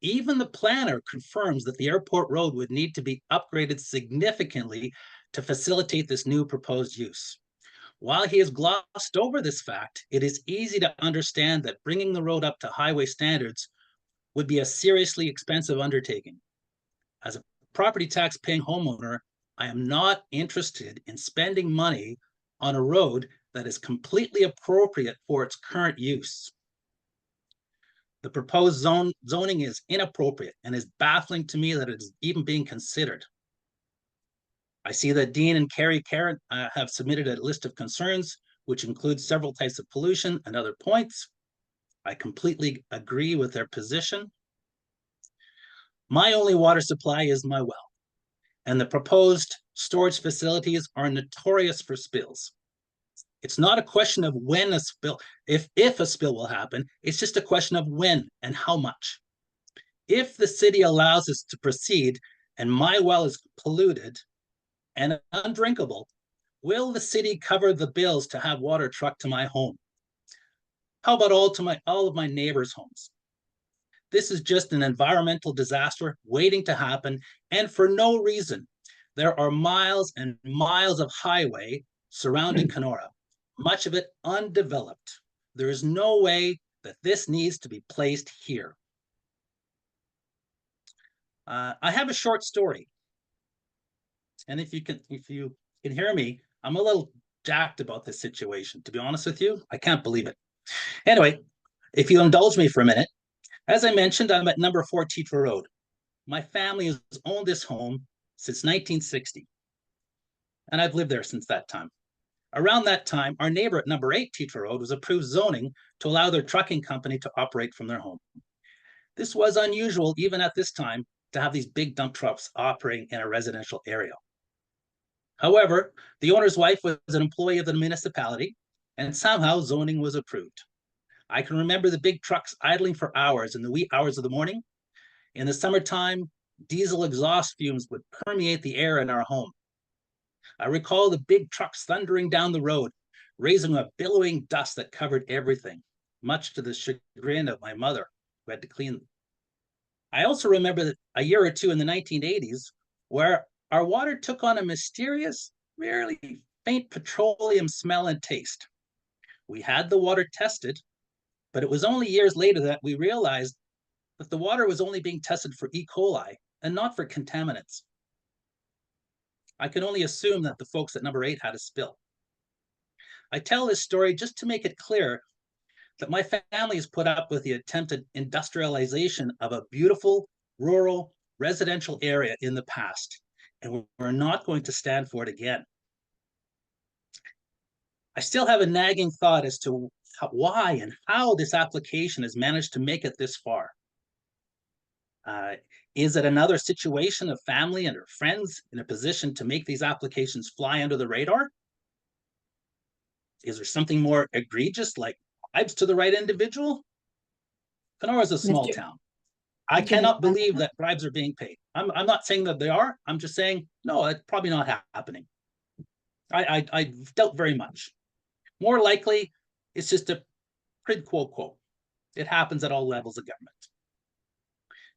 Even the planner confirms that the Airport Road would need to be upgraded significantly to facilitate this new proposed use. While he has glossed over this fact, it is easy to understand that bringing the road up to highway standards would be a seriously expensive undertaking. As a property tax paying homeowner, I am not interested in spending money on a road that is completely appropriate for its current use. The proposed zoning is inappropriate and is baffling to me that it is even being considered. I see that Dean and Carrie Karen have submitted a list of concerns, which includes several types of pollution and other points. I completely agree with their position. My only water supply is my well, and the proposed storage facilities are notorious for spills. It's not a question of when a spill, if a spill will happen, it's just a question of when and how much. If the city allows us to proceed and my well is polluted and undrinkable, will the city cover the bills to have water trucked to my home? How about all of my neighbors' homes? This is just an environmental disaster waiting to happen, and for no reason. There are miles and miles of highway surrounding Kenora, much of it undeveloped. There is no way that this needs to be placed here. I have a short story. And if you can hear me, I'm a little jacked about this situation. To be honest with you, I can't believe it. Anyway, if you indulge me for a minute, as I mentioned, I'm at number 4 Teacher Road. My family has owned this home since 1960, and I've lived there since that time. Around that time, our neighbor at number 8 Teacher Road was approved zoning to allow their trucking company to operate from their home. This was unusual even at this time to have these big dump trucks operating in a residential area. However, the owner's wife was an employee of the municipality, and somehow zoning was approved. I can remember the big trucks idling for hours in the wee hours of the morning. In the summertime, diesel exhaust fumes would permeate the air in our home. I recall the big trucks thundering down the road, raising a billowing dust that covered everything, much to the chagrin of my mother, who had to clean them. I also remember that a year or two in the 1980s, where our water took on a mysterious, really faint petroleum smell and taste. We had the water tested, But it was only years later that we realized that the water was only being tested for E. coli and not for contaminants. I can only assume that the folks at number 8 had a spill. I tell this story just to make it clear that my family has put up with the attempted industrialization of a beautiful, rural, residential area in the past, and we're not going to stand for it again. I still have a nagging thought as to why and how this application has managed to make it this far. Is it another situation of family and her friends in a position to make these applications fly under the radar? Is there something more egregious, like bribes to the right individual? Kenora is a small town. I cannot believe that bribes are being paid. I'm not saying that they are. I'm just saying, no, it's probably not happening. I doubt very much. More likely, it's just a quid pro quo. It happens at all levels of government.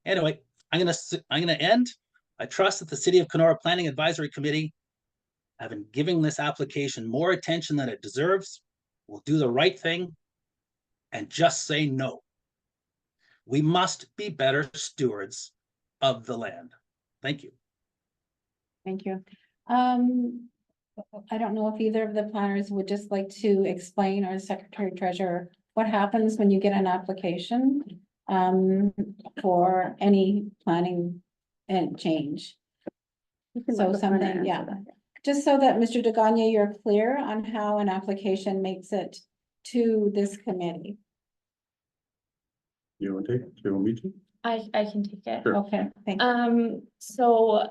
Anyway, I'm gonna end. I trust that the City of Kenora Planning Advisory Committee, having given this application more attention than it deserves, will do the right thing and just say no. We must be better stewards of the land. Thank you. Thank you. I don't know if either of the planners would just like to explain, or Secretary Treasurer, what happens when you get an application for any planning and change. So something, yeah, just so that Mr. DeGagne, you're clear on how an application makes it to this committee. You want to take it? Do you want me to? I can take it. Sure. Okay, thank you. So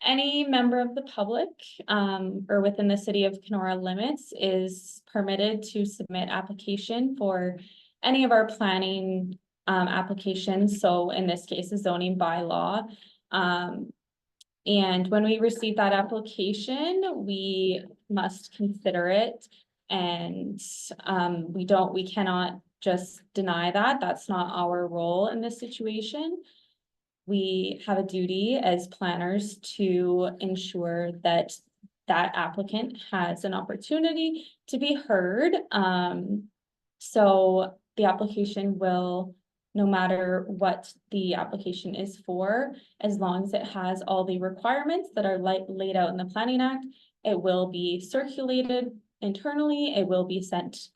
any member of the public, or within the city of Kenora limits is permitted to submit application for any of our planning, applications. So in this case, a zoning bylaw. And when we receive that application, we must consider it. And, we cannot just deny that. That's not our role in this situation. We have a duty as planners to ensure that that applicant has an opportunity to be heard. So the application will, no matter what the application is for, as long as it has all the requirements that are laid out in the Planning Act, it will be circulated internally. It will be sent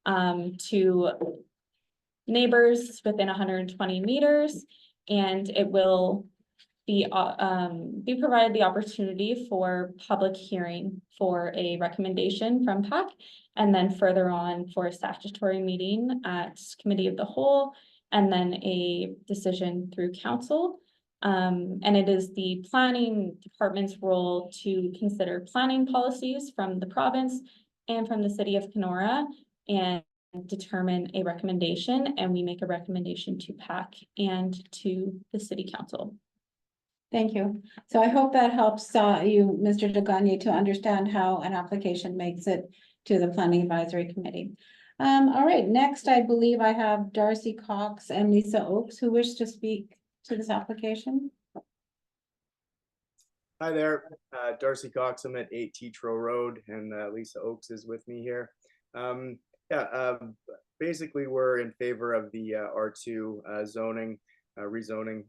to neighbors within 120 meters. And it will be provided the opportunity for public hearing for a recommendation from PAC, and then further on for a statutory meeting at Committee of the Whole, and then a decision through council. And it is the planning department's role to consider planning policies from the province and from the city of Kenora, and determine a recommendation, and we make a recommendation to PAC and to the city council. Thank you. So I hope that helps you, Mr. DeGagne, to understand how an application makes it to the Planning Advisory Committee. All right, next, I believe I have Darcy Cox and Lisa Oakes who wish to speak to this application. Hi there, Darcy Cox. I'm at 8 Tetro Road, and Lisa Oakes is with me here. Basically, we're in favor of the R2 zoning, rezoning.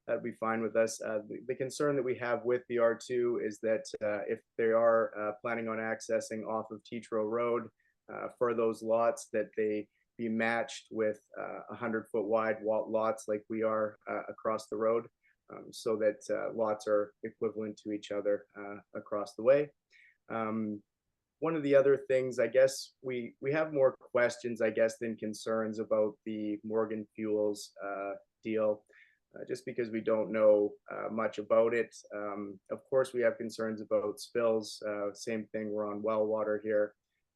That'd be fine with us. The concern that we have with the R2 is that if they are planning on accessing off of Tetro Road for those lots, that they be matched with 100-foot wide lots like we are across the road, so that lots are equivalent to each other across the way. One of the other things, I guess, we have more questions, I guess, than concerns about the Morgan Fuels deal, just because we don't know much about it. Of course, we have concerns about spills. Same thing, we're on well water here.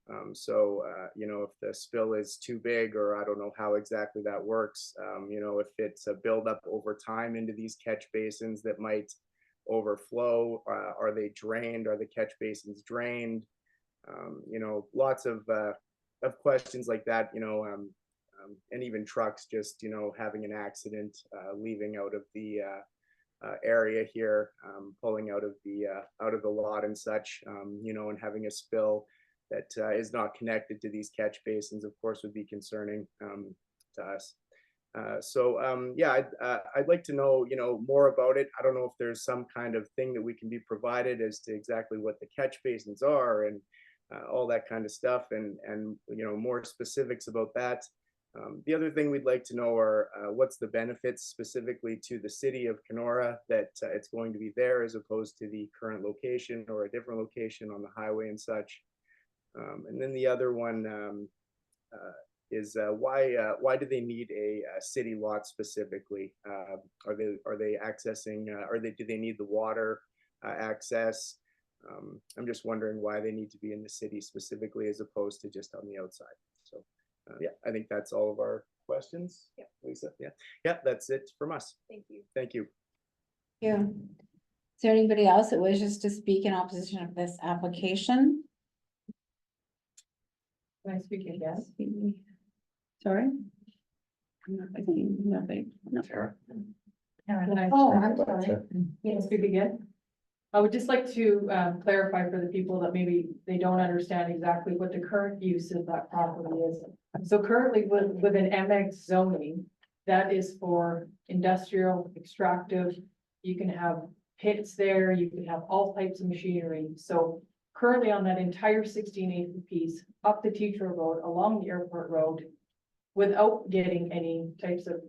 You know, if the spill is too big, or I don't know how exactly that works, you know, if it's a buildup over time into these catch basins that might overflow, are they drained? Are the catch basins drained? You know, lots of questions like that, you know, and even trucks just, you know, having an accident, leaving out of the area here, pulling out of the lot and such, you know, and having a spill. that is not connected to these catch basins, of course, would be concerning to us. Yeah, I'd like to know, more about it. I don't know if there's some kind of thing that we can be provided as to exactly what the catch basins are and all that kind of stuff, and more specifics about that. The other thing we'd like to know are what's the benefits specifically to the city of Kenora that it's going to be there as opposed to the current location or a different location on the highway and such. And then the other one is why do they need a city lot specifically? Are they accessing? Do they need the water access? I'm just wondering why they need to be in the city specifically as opposed to just on the outside. So yeah, I think that's all of our questions. Yeah, Lisa. Yeah, that's it from us. Thank you. Thank you. Yeah. Is there anybody else that wishes to speak in opposition of this application? Can I speak again? Sorry? Nothing. No. Can I- Oh, I'm sorry. Can I speak again? I would just like to clarify for the people that maybe they don't understand exactly what the current use of that property is. So currently with an MX zoning, that is for industrial extractive. You can have pits there, you can have all types of machinery. So currently on that entire 16-acre piece, up the Teacher Road, along the airport road, without getting any types of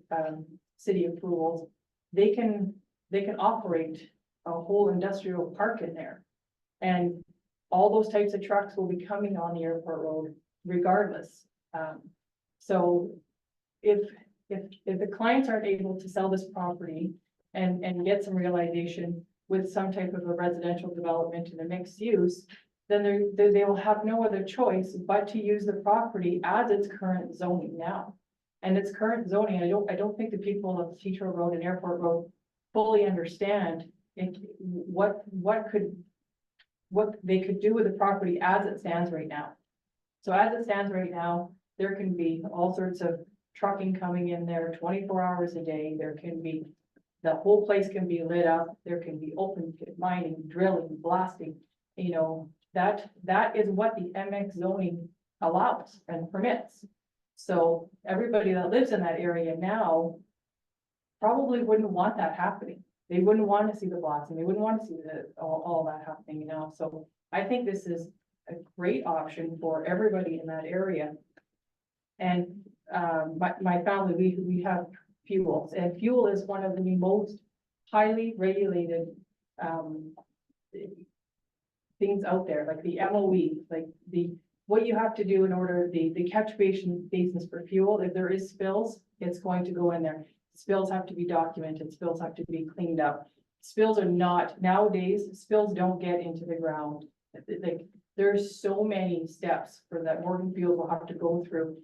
city approvals, they can operate a whole industrial park in there. And all those types of trucks will be coming on the airport road regardless. So if the clients aren't able to sell this property and get some realization with some type of a residential development and a mixed use, then they will have no other choice but to use the property as its current zoning now. And its current zoning, I don't think the people of Teacher Road and Airport Road fully understand what they could do with the property as it stands right now. So as it stands right now, there can be all sorts of trucking coming in there 24 hours a day. There can be, the whole place can be lit up. There can be open pit mining, drilling, blasting, that is what the MX zoning allows and permits. So everybody that lives in that area now probably wouldn't want that happening. They wouldn't want to see the blasting. They wouldn't want to see all that happening, So I think this is a great option for everybody in that area. And my family, we have fuels, and fuel is one of the most highly regulated things out there, like the MOE, like what you have to do in order, the catch basins for fuel, if there is spills, it's going to go in there. Spills have to be documented, spills have to be cleaned up. Spills are not, nowadays, spills don't get into the ground. Like, there's so many steps for that Morgan Fuels will have to go through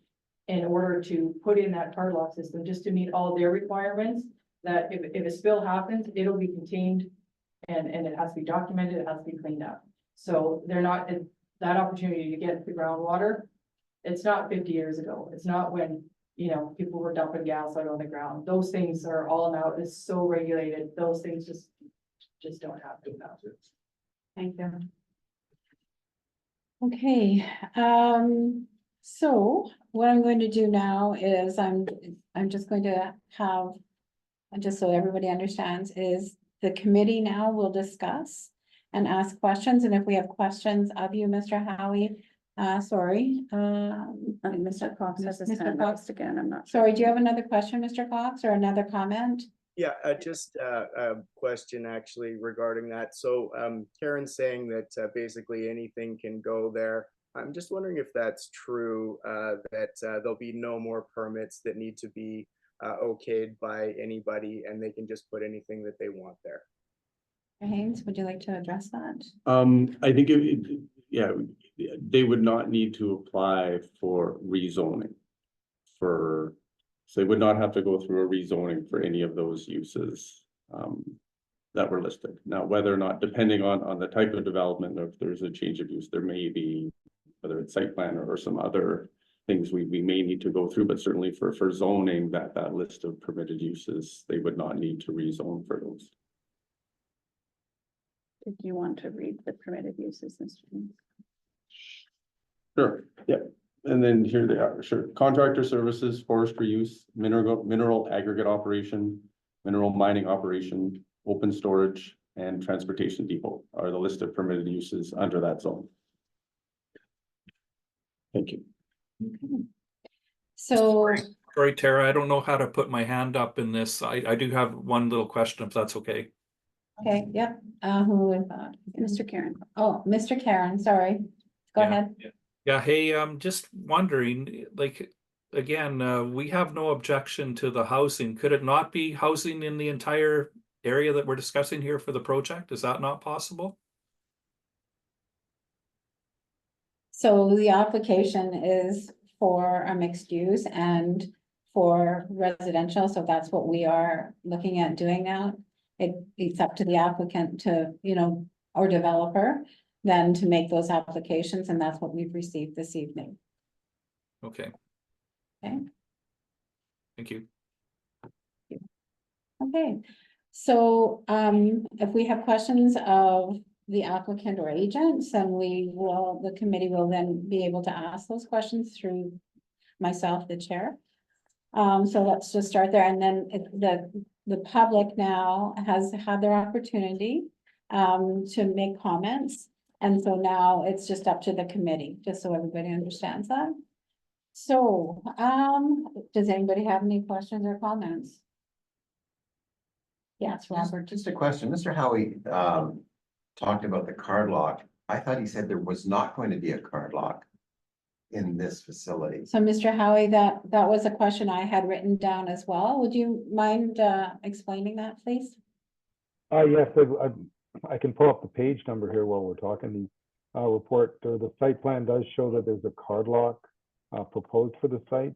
in order to put in that card lock system, just to meet all their requirements, that if a spill happens, it'll be contained and it has to be documented, it has to be cleaned up. So they're not, that opportunity to get the groundwater, it's not 50 years ago. It's not when, people were dumping gas out on the ground. Those things are all now, it's so regulated. Those things just don't happen now. Thank you. Okay, so what I'm going to do now is I'm just going to have, just so everybody understands, is the committee now will discuss and ask questions. And if we have questions of you, Mr. Howie, Mr. Cox has his Mr. hand Cox. raised again. I'm not. Sorry, do you have another question, Mr. Cox, or another comment? Yeah, just a question actually regarding that. So Karen's saying that basically anything can go there. I'm just wondering if that's true, that there'll be no more permits that need to be okayed by anybody and they can just put anything that they want there. Haynes, would you like to address that? I think they would not need to apply for rezoning so they would not have to go through a rezoning for any of those uses that were listed. Now, whether or not, depending on the type of development, or if there's a change of use, there may be, whether it's site plan or some other things we may need to go through, but certainly for zoning, that list of permitted uses, they would not need to rezone for those. If you want to read the permitted uses, Mr. Haynes. Sure, yeah, and then here they are, sure, contractor services, forestry use, mineral aggregate operation, mineral mining operation, open storage, and transportation depot are the list of permitted uses under that zone. Thank you. So, Sorry, Tara, I don't know how to put my hand up in this. I do have one little question, if that's okay. okay, yep, who is that? Mr. Karen. Oh, Mr. Karen, sorry. Go Yeah. ahead. Yeah, hey, I'm just wondering, like, again, we have no objection to the housing. Could it not be housing in the entire area that we're discussing here for the project? Is that not possible? So the application is for a mixed use and for residential, so that's what we are looking at doing now. It's up to the applicant to, or developer, then to make those applications, and that's what we've received this evening. Okay. Okay. Thank you. Okay, so if we have questions of the applicant or agents, then the committee will then be able to ask those questions through myself, the chair. So let's just start there, and then the public now has had their opportunity to make comments. And so now it's just up to the committee, just so everybody understands that. So, does anybody have any questions or comments? Yes, Robert. Just a question. Mr. Howie talked about the card lock. I thought he said there was not going to be a card lock in this facility. So Mr. Howie, that was a question I had written down as well. Would you mind explaining that, please? Yes, I can pull up the page number here while we're talking. The report, the site plan does show that there's a card lock proposed for the site.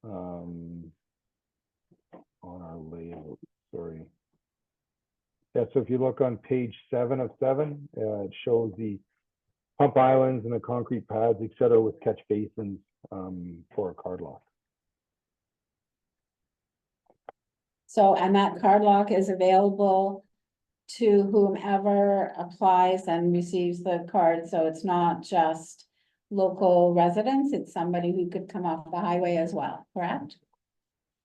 On our layout, sorry. Yeah, so if you look on page 7 of 7, it shows the pump islands and the concrete pads, et cetera, with catch basins for a card lock. So, and that card lock is available to whomever applies and receives the card, so it's not just local residents, it's somebody who could come off the highway as well, correct?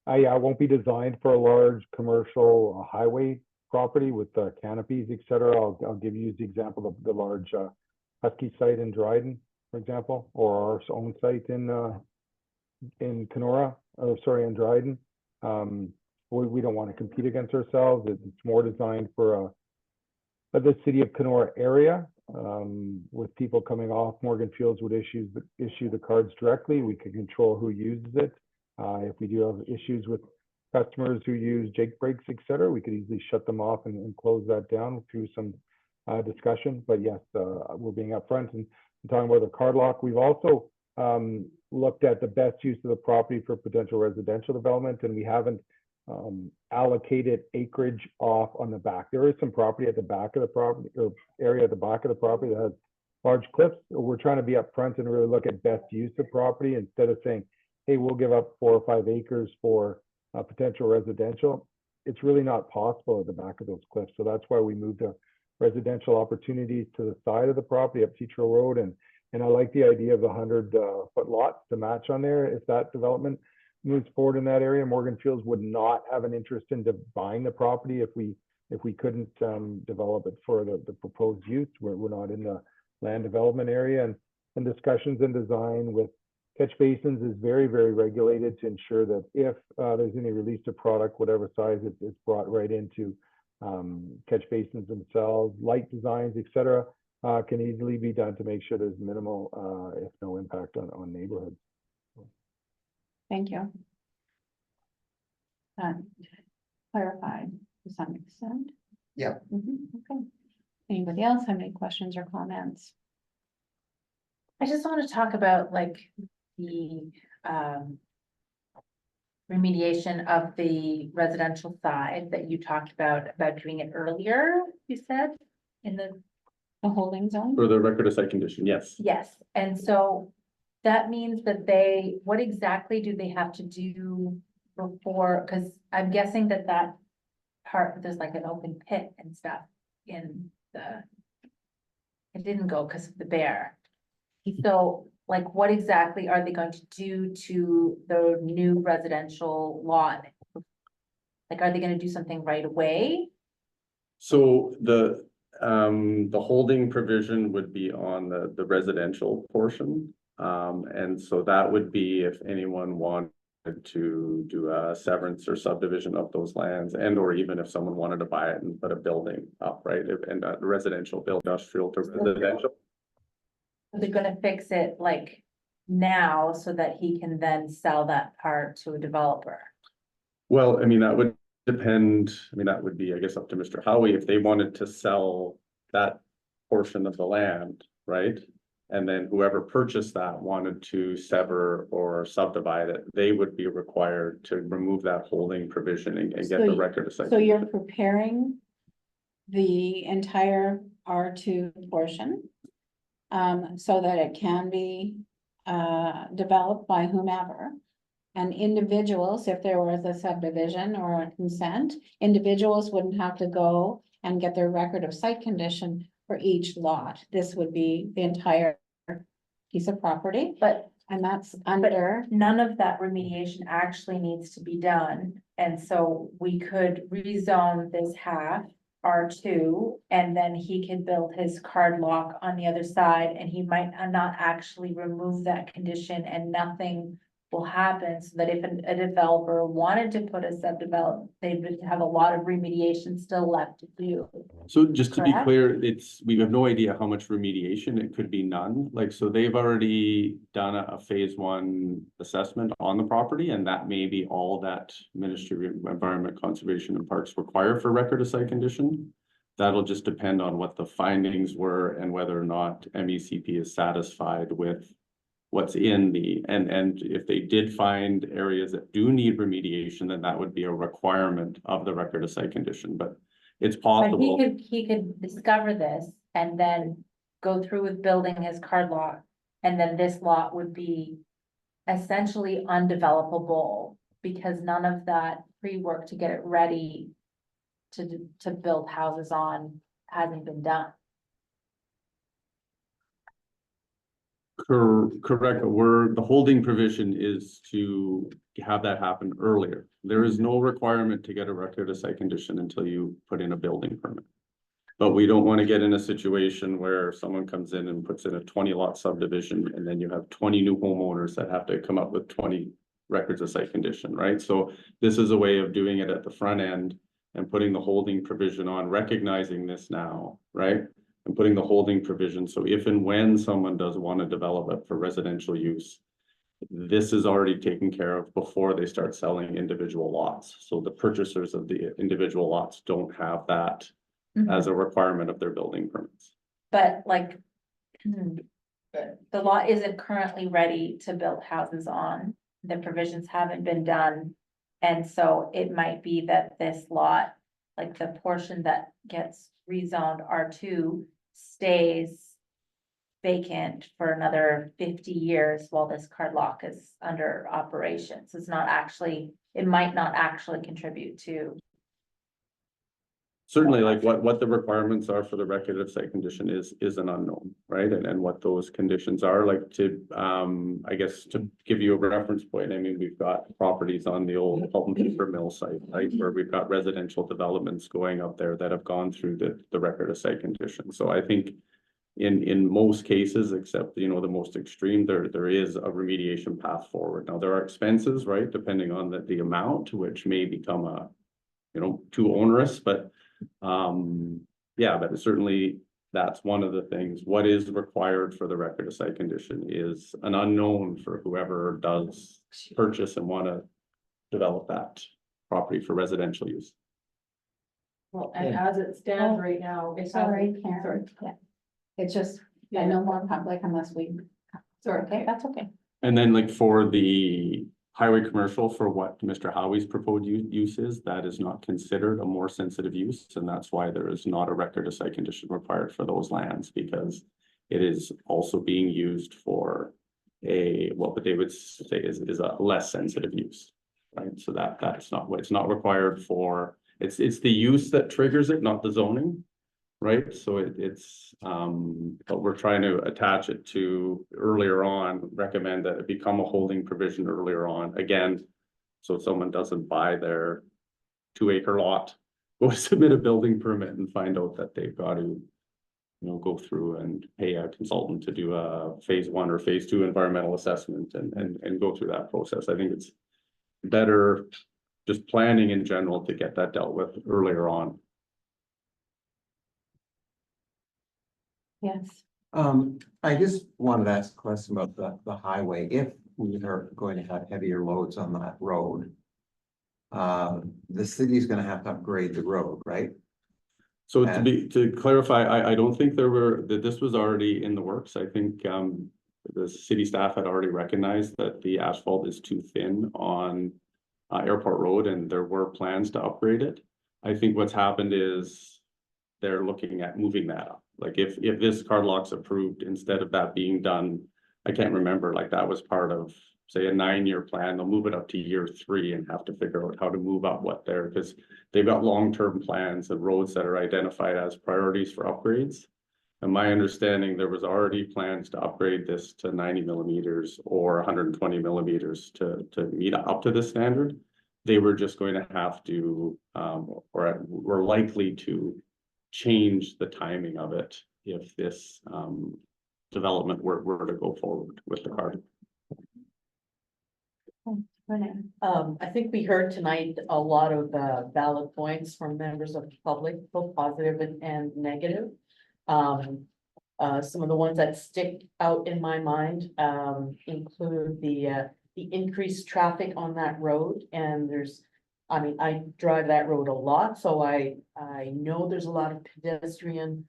Yeah, it won't be designed for a large commercial highway property with canopies, et cetera. I'll give you the example of the large Husky site in Dryden, for example, or our own site in Kenora, in Dryden. We don't want to compete against ourselves. It's more designed for the city of Kenora area. With people coming off, Morgan Fields would issue the cards directly. We can control who uses it. If we do have issues with customers who use Jake breaks, et cetera, we could easily shut them off and close that down through some discussion. But yes, we're being upfront and talking about the card lock. We've also looked at the best use of the property for potential residential development, and we haven't allocated acreage off on the back. There is some property at the back of the property, or area at the back of the property that has large cliffs. We're trying to be upfront and really look at best use of property instead of saying, hey, we'll give up 4 or 5 acres for potential residential. It's really not possible at the back of those cliffs. So that's why we moved the residential opportunities to the side of the property up Teacher Road. And I like the idea of the 100-foot lots to match on there. If that development moves forward in that area, Morgan Fields would not have an interest in buying the property if we couldn't develop it for the proposed use. We're not in the land development area, and discussions and design with catch basins is very, very regulated to ensure that if there's any release of product, whatever size, it's brought right into catch basins themselves. Light designs, et cetera, can easily be done to make sure there's minimal, if no impact on neighborhoods. Thank you. Clarified to some extent. Yeah. Okay. Anybody else have any questions or comments? I just want to talk about like the remediation of the residential side that you talked about doing it earlier, you said, in the holding zone? For the record of site condition, yes. Yes, and so that means that what exactly do they have to do before, because I'm guessing that part, there's like an open pit and stuff it didn't go because of the bear. So like what exactly are they going to do to the new residential lot? Like, are they gonna do something right away? So the holding provision would be on the residential portion. And so that would be if anyone wanted to do a severance or subdivision of those lands, and or even if someone wanted to buy it and put a building up, right? And a residential build, industrial to residential. They're gonna fix it like now so that he can then sell that part to a developer. Well, I mean, that would depend, I mean, that would be, I guess, up to Mr. Howie if they wanted to sell that portion of the land, right? And then whoever purchased that wanted to sever or subdivide it, they would be required to remove that holding provision and get the record of site. So you're preparing the entire R2 portion, so that it can be, developed by whomever. And individuals, if there was a subdivision or a consent, individuals wouldn't have to go and get their record of site condition for each lot. This would be the entire piece of property, and that's under. None of that remediation actually needs to be done, and so we could rezone this half R2, and then he could build his card lock on the other side, and he might not actually remove that condition, and nothing will happen, so that if a developer wanted to put a subdevelop, they would have a lot of remediation still left to do. So just to be Correct? clear, we have no idea how much remediation, it could be none, like, so they've already done a phase 1 assessment on the property, and that may be all that Ministry of Environment, Conservation and Parks require for record of site condition. That'll just depend on what the findings were and whether or not MECP is satisfied with what's in and if they did find areas that do need remediation, then that would be a requirement of the record of site condition, but it's But possible. he could discover this and then go through with building his card lot, and then this lot would be essentially undevelopable because none of that pre-work to get it ready to build houses on hasn't been done. Correct, but the holding provision is to have that happen earlier. There is no requirement to get a record of site condition until you put in a building permit. But we don't want to get in a situation where someone comes in and puts in a 20 lot subdivision, and then you have 20 new homeowners that have to come up with 20 records of site condition, right? So this is a way of doing it at the front end and putting the holding provision on, recognizing this now, right? And putting the holding provision, so if and when someone does want to develop it for residential use, this is already taken care of before they start selling individual lots. So the purchasers of the individual lots don't have that as a requirement of their building permits. But like, the lot isn't currently ready to build houses on, the provisions haven't been done. And so it might be that this lot, like the portion that gets rezoned R2, stays vacant for another 50 years while this card lock is under operation. So it's not actually, it might not actually contribute to. Certainly, like what the requirements are for the record of site condition is an unknown, right? And what those conditions are, like to, I guess to give you a reference point, I mean, we've got properties on the old pulp and paper mill site, right? Where we've got residential developments going up there that have gone through the record of site condition. So I think in most cases, except, you know, the most extreme, there is a remediation path forward. Now, there are expenses, right? Depending on the amount, which may become too onerous, but yeah, but certainly that's one of the things. What is required for the record of site condition is an unknown for whoever does purchase and want to develop that property for residential use. Well, and as it stands right now, it Sorry, hasn't. Karen. Yeah. It's just, no more public unless we. Sorry. Okay, that's okay. And then like for the highway commercial, for what Mr. Howie's proposed use is, that is not considered a more sensitive use. And that's why there is not a record of site condition required for those lands, because it is also being used for what they would say is a less sensitive use, right? So that's not what it's not required for. It's the use that triggers it, not the zoning. right? So but we're trying to attach it to earlier on, recommend that it become a holding provision earlier on, again. So someone doesn't buy their 2-acre lot, go submit a building permit and find out that they've got to, go through and pay a consultant to do a phase 1 or phase 2 environmental assessment and go through that process. I think it's better just planning in general to get that dealt with earlier on. Yes. I just wanted to ask a question about the highway. If we are going to have heavier loads on that road, the city's gonna have to upgrade the road, right? So to clarify, I don't think that this was already in the works. I think the city staff had already recognized that the asphalt is too thin on Airport Road, and there were plans to upgrade it. I think what's happened is they're looking at moving that up. Like if this cardlock's approved, instead of that being done, I can't remember, like that was part of, say, a 9-year plan, they'll move it up to year 3 and have to figure out how to move up because they've got long-term plans and roads that are identified as priorities for upgrades. And my understanding, there was already plans to upgrade this to 90 millimeters or 120 millimeters to meet up to this standard. They were just going to have to, or were likely to change the timing of it if this development were to go forward with the card. I think we heard tonight a lot of valid points from members of the public, both positive and negative. Some of the ones that stick out in my mind include the increased traffic on that road, and I drive that road a lot, so I know there's a lot of pedestrian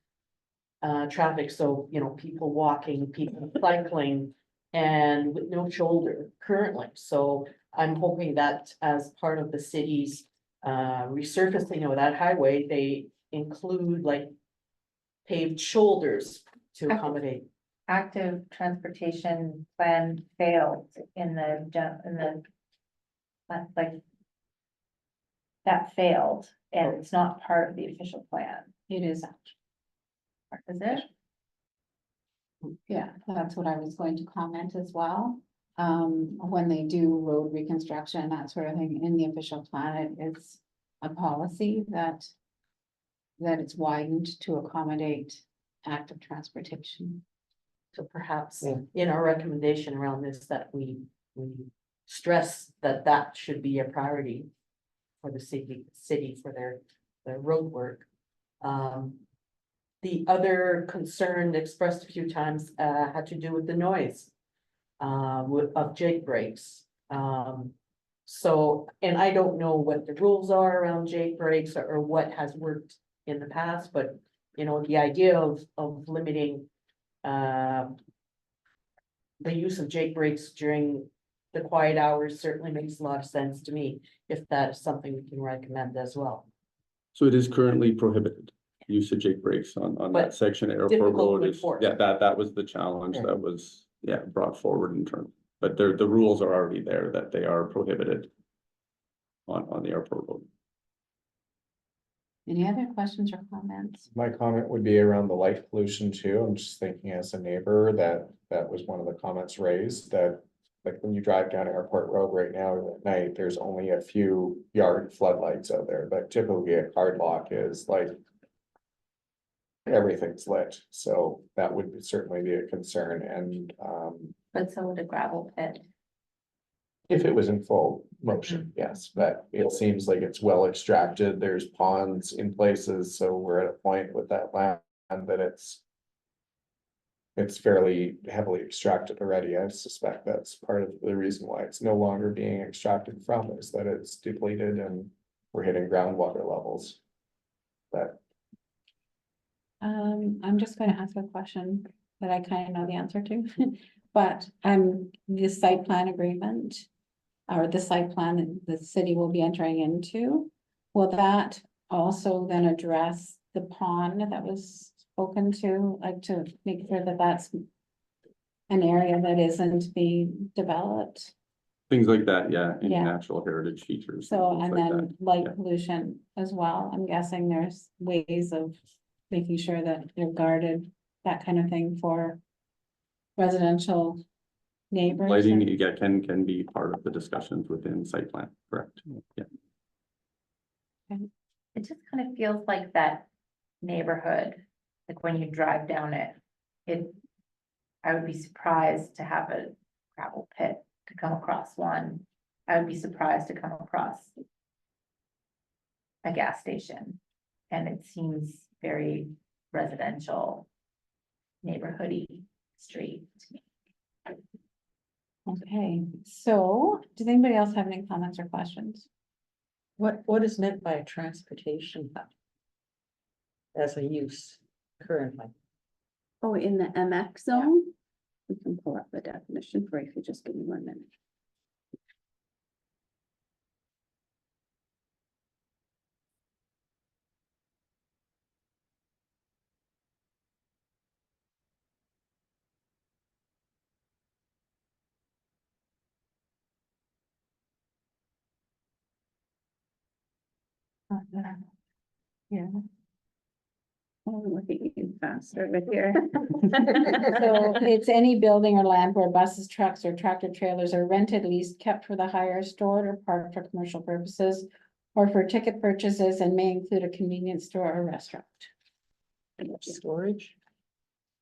traffic, so people walking, people cycling, and with no shoulder currently. So I'm hoping that as part of the city's resurfacing of that highway, they include like paved shoulders to accommodate. Active transportation plan failed in the like that failed, and it's not part of the official plan. It is. Is it? Yeah, that's what I was going to comment as well. When they do road reconstruction, that sort of thing, in the official plan, it's a policy that it's widened to accommodate active transportation. So perhaps in our recommendation around this, that we stress that should be a priority for the city for their road work. The other concern expressed a few times had to do with the noise of jake brakes. So, and I don't know what the rules are around jake brakes or what has worked in the past, but the idea of limiting the use of jake brakes during the quiet hours certainly makes a lot of sense to me, if that is something we can recommend as well. So it is currently prohibited, use of jake brakes on But that section of Airport difficult Road. to enforce. Yeah, that was the challenge that was, brought forward in turn. But the rules are already there that they are prohibited on the Airport Road. Any other questions or comments? My comment would be around the light pollution too. I'm just thinking as a neighbor that was one of the comments raised, that like when you drive down Airport Road right now at night, there's only a few yard floodlights out there, but typically a card lock is like everything's lit. So that would certainly be a concern, and But so would a gravel pit. if it was in full motion, yes, but it seems like it's well extracted. There's ponds in places, so we're at a point with that land that it's fairly heavily extracted already. I suspect that's part of the reason why it's no longer being extracted from, is that it's depleted and we're hitting groundwater levels. But I'm just going to ask a question that I kind of know the answer to, but the site plan agreement, or the site plan that the city will be entering into, will that also then address the pond that was spoken to, like to make sure that that's an area that isn't being developed? Things like that, any Yeah. natural heritage features. So, things and like then that. light pollution as well. I'm guessing there's ways of making sure that they're guarded, that kind of thing for residential neighbors. Lighting, yeah, can be part of the discussions within site plan, correct? Yeah. It just kind of feels like that neighborhood, like when you drive down it, I would be surprised to have a gravel pit to come across one. I would be surprised to come across a gas station. And it seems very residential, neighborhoody street to me. Okay, so does anybody else have any comments or questions? What is meant by a transportation hub? As a use currently? Oh, in the MX zone? We can pull up the definition for you if you just give me 1 minute. Yeah. Oh, look at you faster with your. So it's any building or land where buses, trucks, or tractor trailers are rented, leased, kept for the hire, stored, or parked for commercial purposes, or for ticket purchases, and may include a convenience store or restaurant. Storage?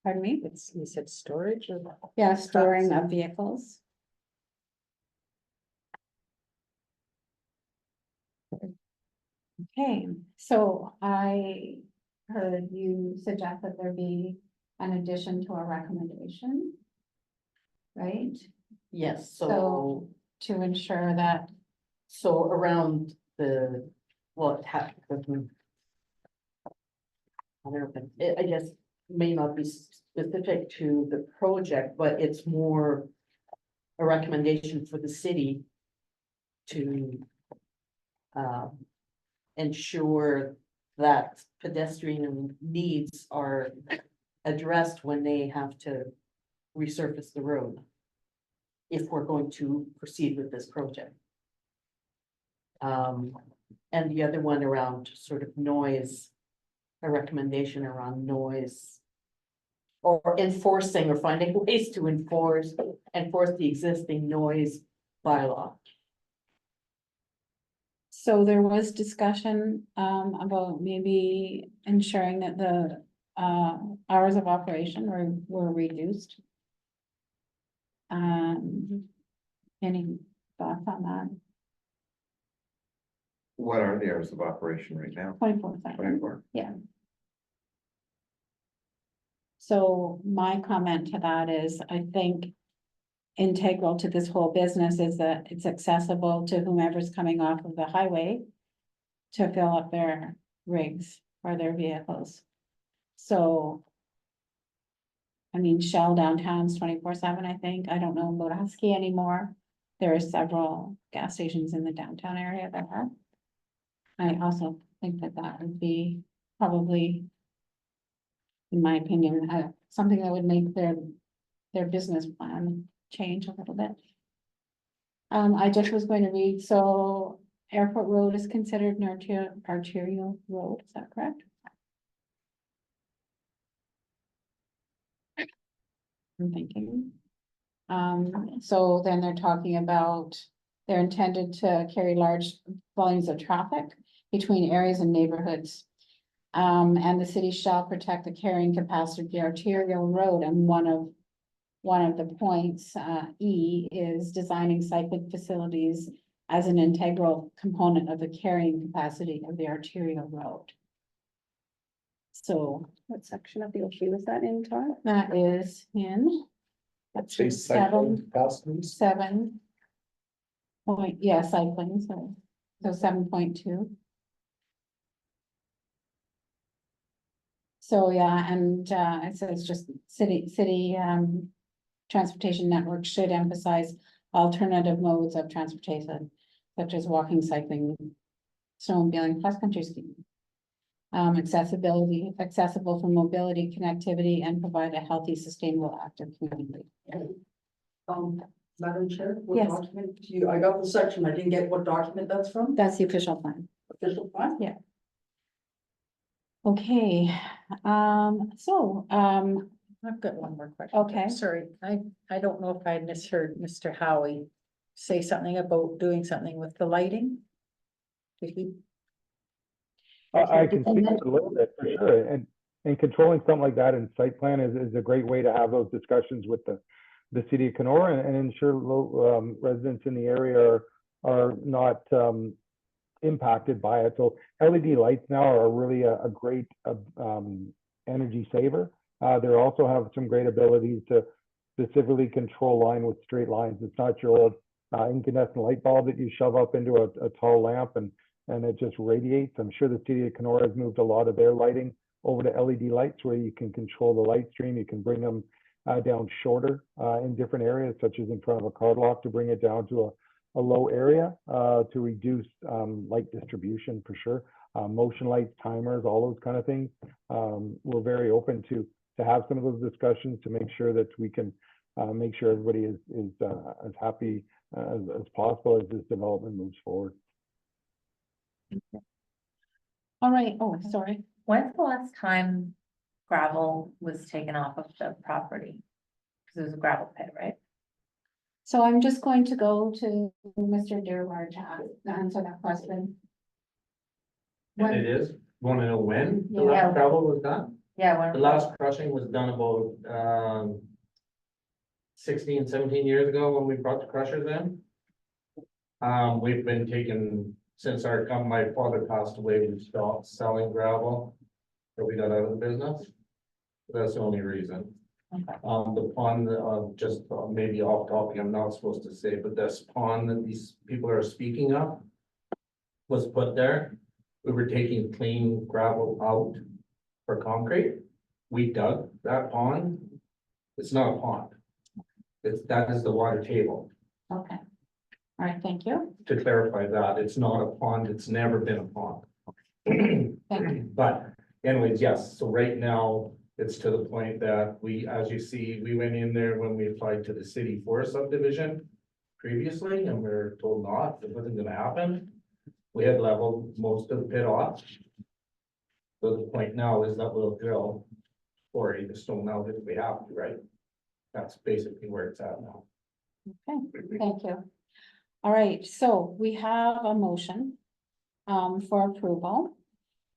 Pardon me? You said storage or? Yeah, storing of vehicles. Okay, so I heard you suggest that there be an addition to our recommendation. Right? Yes, So to ensure that, so around the, well, it ha- I don't know, if I guess may not be specific to the project, but it's more a recommendation for the city to ensure that pedestrian needs are addressed when they have to resurface the road, if we're going to proceed with this project. And the other one around sort of noise, a recommendation around noise. Or enforcing or finding ways to enforce the existing noise bylaw. so there was discussion about maybe ensuring that the hours of operation were reduced. Any thoughts on that? What are the hours of operation right now? 24/7. 24. Yeah. So my comment to that is, I think integral to this whole business is that it's accessible to whomever's coming off of the highway to fill up their rigs or their vehicles. So I mean, Shell downtown's 24/7, I think. I don't know about Husky anymore. There are several gas stations in the downtown area that are. I also think that that would be probably, in my opinion, something that would make their business plan change a little bit. I just was going to read, so Airport Road is considered an arterial road, is that correct? I'm thinking. So then they're talking about, they're intended to carry large volumes of traffic between areas and neighborhoods. And the city shall protect the carrying capacity of the arterial road, and one of the points, E, is designing cycling facilities as an integral component of the carrying capacity of the arterial road. So What section of the OP was that in, Todd? that is in. Say cycling Seven. capacities. 7. Point, yeah, cycling, so 7.2. So, yeah, and it says just city transportation network should emphasize alternative modes of transportation, such as walking, cycling, snowmobiling, cross-country skiing. Accessible for mobility, connectivity, and provide a healthy, sustainable, active community. Madam Chair, what Yes. document do you, I got the section, I didn't get what document that's from, That's the official plan. official plan? Yeah. Okay, I've got one more question. Okay. Sorry, I don't know if I misheard Mr. Howie say something about doing something with the lighting. Did he? I can speak to it a little bit for sure, and controlling something like that in site plan is a great way to have those discussions with the city of Kenora and ensure residents in the area are not impacted by it. So LED lights now are really a great energy saver. They also have some great abilities to specifically control line with straight lines. It's not your old incandescent light bulb that you shove up into a tall lamp and it just radiates. I'm sure the city of Kenora has moved a lot of their lighting over to LED lights where you can control the light stream. You can bring them down shorter in different areas, such as in front of a card lock, to bring it down to a low area to reduce light distribution for sure. Motion lights, timers, all those kind of things. We're very open to have some of those discussions to make sure that we can make sure everybody is as happy as possible as this development moves forward. all right, oh, sorry. When's the last time gravel was taken off of the property? Because it was a gravel pit, right? So I'm just going to go to Mr. Dearborn to answer that question. And it is, want to know when the Yeah. last gravel was done? Yeah, The last crushing was done about 16, 17 years ago when we brought the crushers in. We've been taking, since my father passed away, we stopped selling gravel. So we got out of the business. That's the only reason. The pond, just maybe off topic, I'm not supposed to say, but this pond that these people are speaking of was put there. We were taking clean gravel out for concrete. We dug that pond. It's not a pond. That is the water table. Okay. All right, thank you. To clarify that, it's not a pond. It's never been a pond. But anyways, yes, so right now, it's to the point that we, as you see, we went in there when we applied to the city for a subdivision previously, and we were told not, it wasn't gonna happen. We had leveled most of the pit off. So the point now is that we'll drill or the stone out if we have to, right? That's basically where it's at now. Okay, thank you. All right, so we have a motion for approval.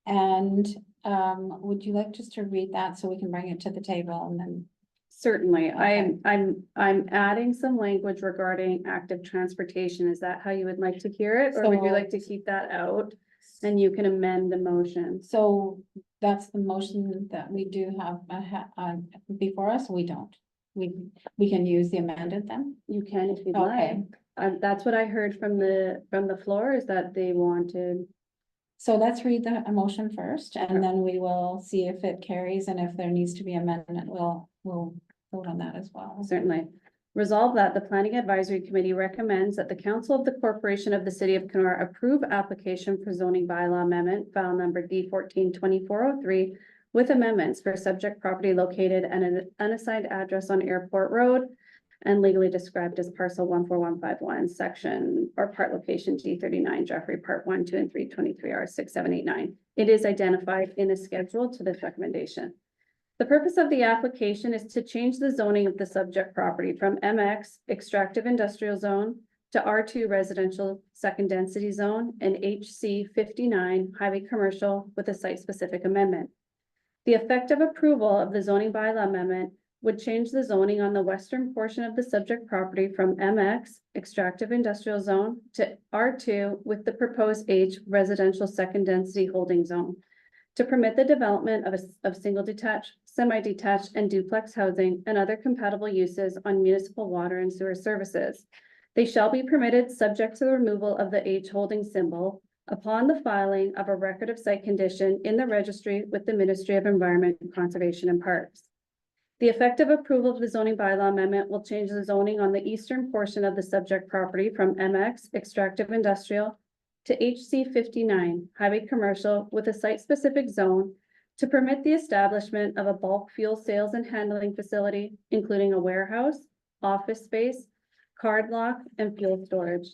And would you like just to read that so we can bring it to the table and then? Certainly, Okay. I'm adding some language regarding active transportation. Is that how you would like to hear it? Or would you So- like to keep that out? And you can amend the motion. So that's the motion that we do have before us, we don't. We can use the amended then? You can if you'd Okay. like. That's what I heard from the floor, is that they wanted. So let's read the motion first, and then we will see if it carries, and if there needs to be amendment, we'll vote on that as well. Certainly. Resolve that the Planning Advisory Committee recommends that the Council of the Corporation of the City of Kenora approve application for zoning bylaw amendment, file number D 142403, with amendments for subject property located at an unassigned address on Airport Road and legally described as parcel 14151, section or part location D39, Jeffrey, part 1, 2, and 323 R6789. It is identified in a schedule to this recommendation. The purpose of the application is to change the zoning of the subject property from MX extractive industrial zone to R2 residential second density zone and HC 59 highway commercial with a site specific amendment. The effective approval of the zoning bylaw amendment would change the zoning on the western portion of the subject property from MX extractive industrial zone to R2 with the proposed H residential second density holding zone to permit the development of single detached, semi-detached, and duplex housing and other compatible uses on municipal water and sewer services. They shall be permitted subject to the removal of the H holding symbol upon the filing of a record of site condition in the registry with the Ministry of Environment, Conservation and Parks. The effective approval of the zoning bylaw amendment will change the zoning on the eastern portion of the subject property from MX extractive industrial to HC 59 highway commercial with a site-specific zone to permit the establishment of a bulk fuel sales and handling facility, including a warehouse, office space, card lock, and fuel storage.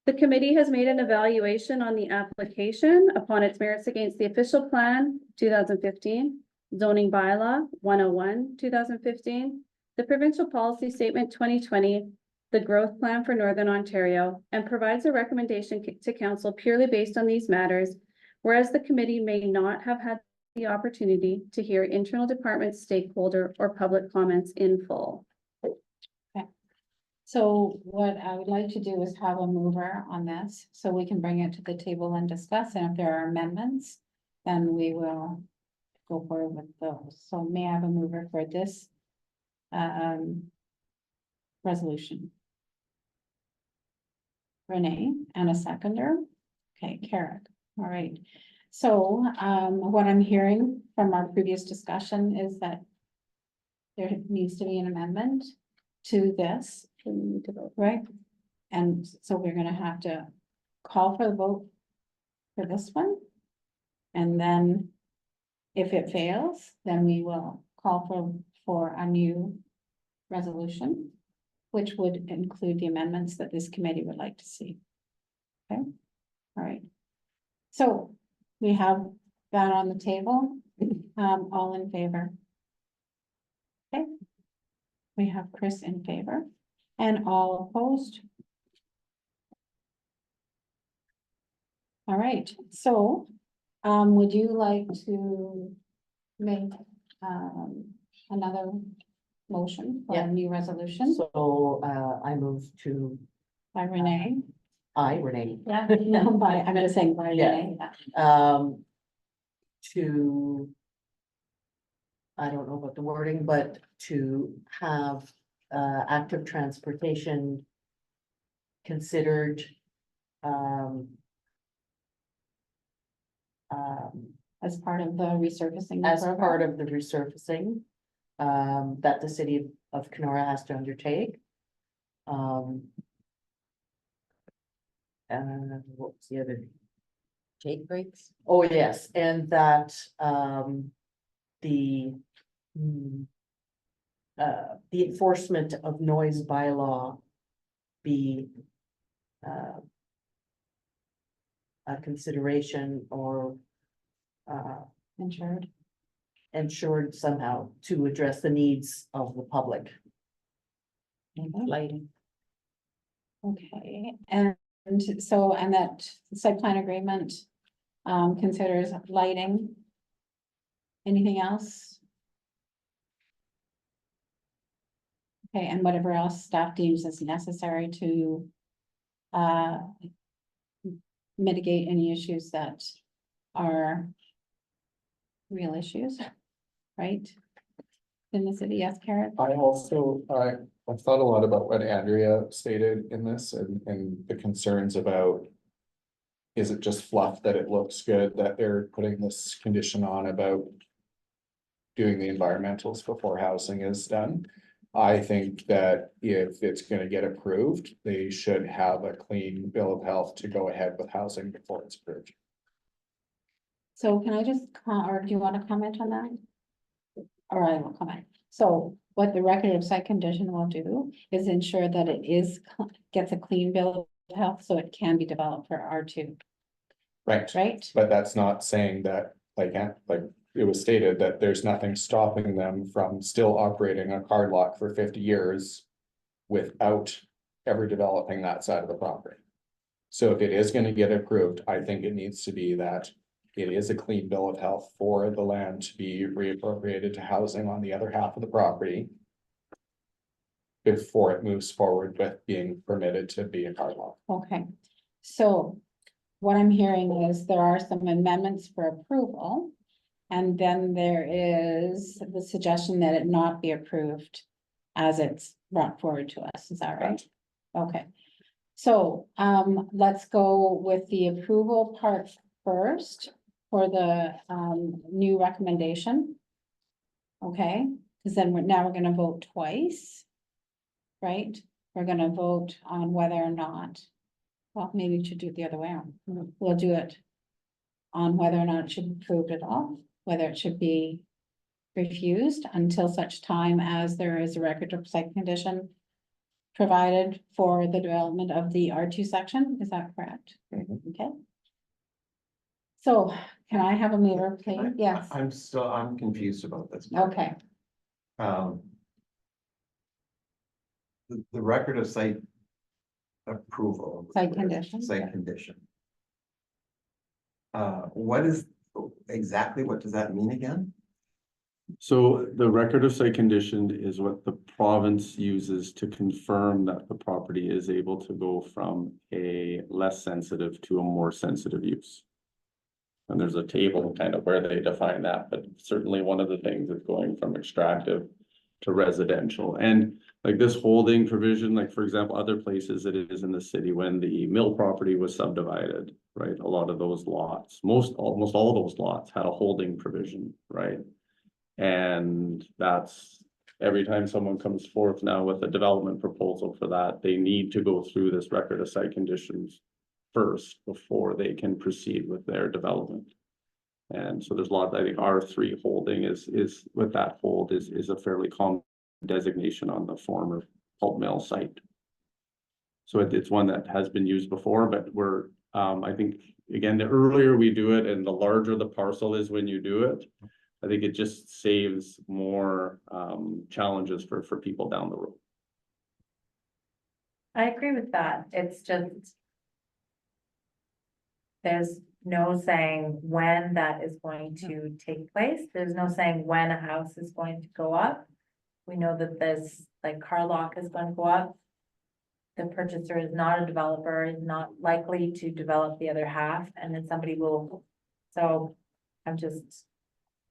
The committee has made an evaluation on the application upon its merits against the official plan, 2015, zoning bylaw, 101, 2015, the provincial policy statement, 2020, the growth plan for Northern Ontario, and provides a recommendation to council purely based on these matters, whereas the committee may not have had the opportunity to hear internal department, stakeholder, or public comments in full. So what I would like to do is have a mover on this, so we can bring it to the table and discuss, and if there are amendments, then we will go forward with those. So may I have a mover for this resolution? Renee, and a seconder? Okay, Carrick, all right. So what I'm hearing from our previous discussion is that there needs to be an amendment to this. We need to vote, right? And so we're gonna have to call for the vote for this one. And then if it fails, then we will call for a new resolution, which would include the amendments that this committee would like to see. Okay, all right. So we have that on the table. All in favor? Okay. We have Chris in favor and all opposed. All right, so would you like to make another motion for a new resolution? So, I move to, By Renee? Renee. Yeah, no, I'm just saying by Renee. To, I don't know about the wording, but to have, active transportation considered, As part of the resurfacing. as program? part of the resurfacing, that the city of Kenora has to undertake. And what was the other? Jake breaks? Oh, yes, and that, the enforcement of noise bylaw be, a consideration or, ensured somehow to address the needs of the public. Lighting. Okay, and so, and that site plan agreement considers lighting. Anything else? Okay, and whatever else staff deems as necessary to mitigate any issues that are real issues, right? In the city, yes, Karen? I also, I've thought a lot about what Andrea stated in this and the concerns about. Is it just fluff that it looks good that they're putting this condition on about. Doing the environmentals before housing is done. I think that if it's gonna get approved, they should have a clean bill of health to go ahead with housing before it's approved. So can I just, or do you want to comment on that? Or I will comment. So what the record of site condition will do is ensure that it gets a clean bill of health, so it can be developed for R2. Right. Right? But that's not saying that, like it was stated that there's nothing stopping them from still operating a card lot for 50 years. Without ever developing that side of the property. So if it is gonna get approved, I think it needs to be that. It is a clean bill of health for the land to be reappropriated to housing on the other half of the property. Before it moves forward with being permitted to be a card lot. Okay, so what I'm hearing is there are some amendments for approval. And then there is the suggestion that it not be approved as it's brought forward to us. Is that right? Okay. So let's go with the approval part first for the new recommendation. Okay, because then now we're gonna vote twice. Right? We're gonna vote on whether or not, well, maybe we should do it the other way around. We'll do it on whether or not it should be approved at all, whether it should be refused until such time as there is a record of site condition provided for the development of the R2 section, is that correct? Okay. So can I have a mover, please? Yes, I'm confused about this. okay. Um. The record of site approval. Site condition, Site yeah. condition. What is, exactly what does that mean again? So the record of site condition is what the province uses to confirm that the property is able to go from a less sensitive to a more sensitive use. And there's a table kind of where they define that, but certainly one of the things is going from extractive to residential. And like this holding provision, like for example, other places it is in the city when the mill property was subdivided, right? A lot of those lots, almost all those lots had a holding provision, right? And that's every time someone comes forth now with a development proposal for that, they need to go through this record of site conditions first before they can proceed with their development. And so there's a lot, I think R3 holding is with that hold is a fairly common designation on the former pulp mill site. So it's one that has been used before, but we're, I think, again, the earlier we do it and the larger the parcel is when you do it, I think it just saves more challenges for people down the road. I agree with that. It's just. There's no saying when that is going to take place. There's no saying when a house is going to go up. We know that this, like, car lock is going to go up. The purchaser is not a developer, is not likely to develop the other half, and then somebody will, so I'm just.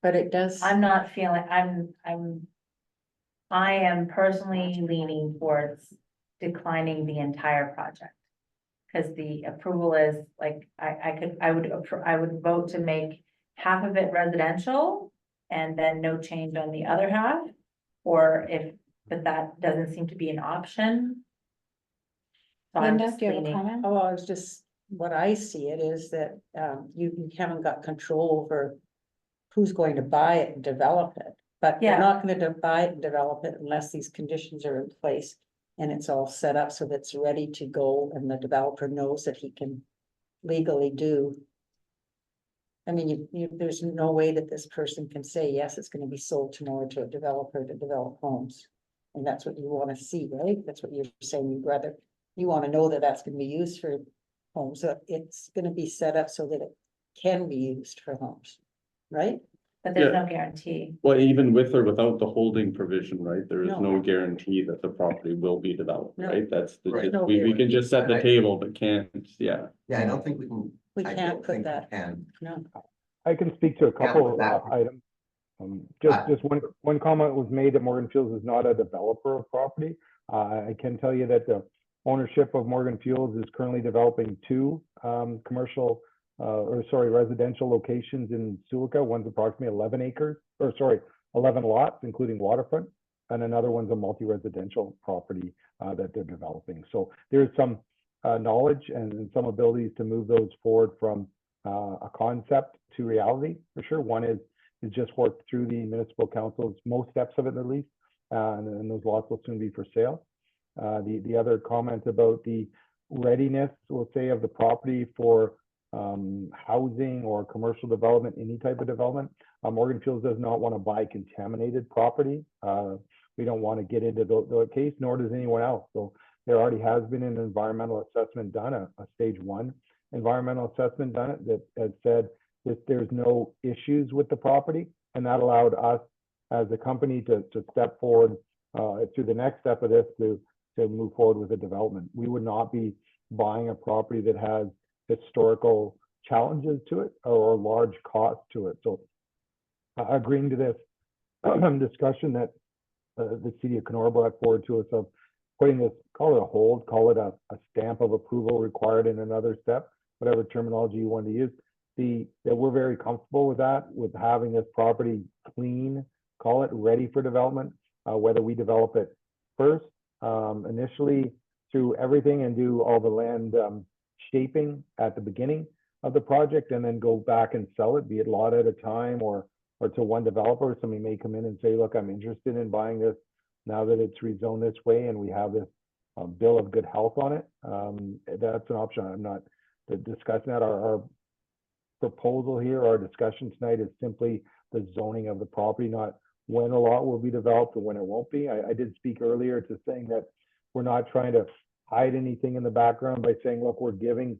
But it does. I'm not feeling, I am personally leaning towards declining the entire project. Cause the approval is like, I would vote to make half of it residential and then no change on the other half. Or but that doesn't seem to be an option. So I'm Linda, just do you have a leaning, comment? Oh, I was just, what I see it is that you haven't got control over who's going to buy it and develop it. But they're Yeah. not going to buy it and develop it unless these conditions are in place and it's all set up so that it's ready to go and the developer knows that he can legally do. I mean, there's no way that this person can say, yes, it's going to be sold tomorrow to a developer to develop homes. And that's what you want to see, right? That's what you're saying. You want to know that that's going to be used for homes. So it's going to be set up so that it can be used for homes, right? but there's Yeah. no guarantee. Well, even with or without the holding provision, right, there is No. no guarantee that the property will be developed, No. right? That's the, Right. we can just set the Right. table, but can't, yeah. Yeah, I don't think we can. We I can't don't put think we that. can. No. I can speak to a Yeah, couple with of that. items. Just one comment was made that Morgan Fuels is not a developer of property. I can tell you that the ownership of Morgan Fuels is currently developing two residential locations in Sulica. One's approximately 11 lots, including waterfront, and another one's a multi-residential property that they're developing. So there's some knowledge and some abilities to move those forward from a concept to reality, for sure. One is just work through the municipal councils, most steps of it at least, and those lots will soon be for sale. The other comment about the readiness, we'll say, of the property for housing or commercial development, any type of development. Morgan Fuels does not want to buy contaminated property. We don't want to get into the case, nor does anyone else. So there already has been an environmental assessment done, a stage 1 environmental assessment done that has said that there's no issues with the property, and that allowed us as a company to step forward through the next step of this to move forward with the development. We would not be buying a property that has historical challenges to it or large costs to it. So agreeing to this discussion that the city of Kenora brought forward to us of putting this, call it a hold, call it a stamp of approval required in another step, whatever terminology you want to use, that we're very comfortable with that, with having this property clean, call it ready for development, whether we develop it first, initially through everything and do all the land shaping at the beginning of the project and then go back and sell it, be it lot at a time or to one developer. Somebody may come in and say, look, I'm interested in buying this now that it's rezoned this way and we have this bill of good health on it, that's an option. I'm not discussing that. Our proposal here, our discussion tonight is simply the zoning of the property, not when a lot will be developed or when it won't be. I did speak earlier to saying that we're not trying to hide anything in the background by saying, look, we're giving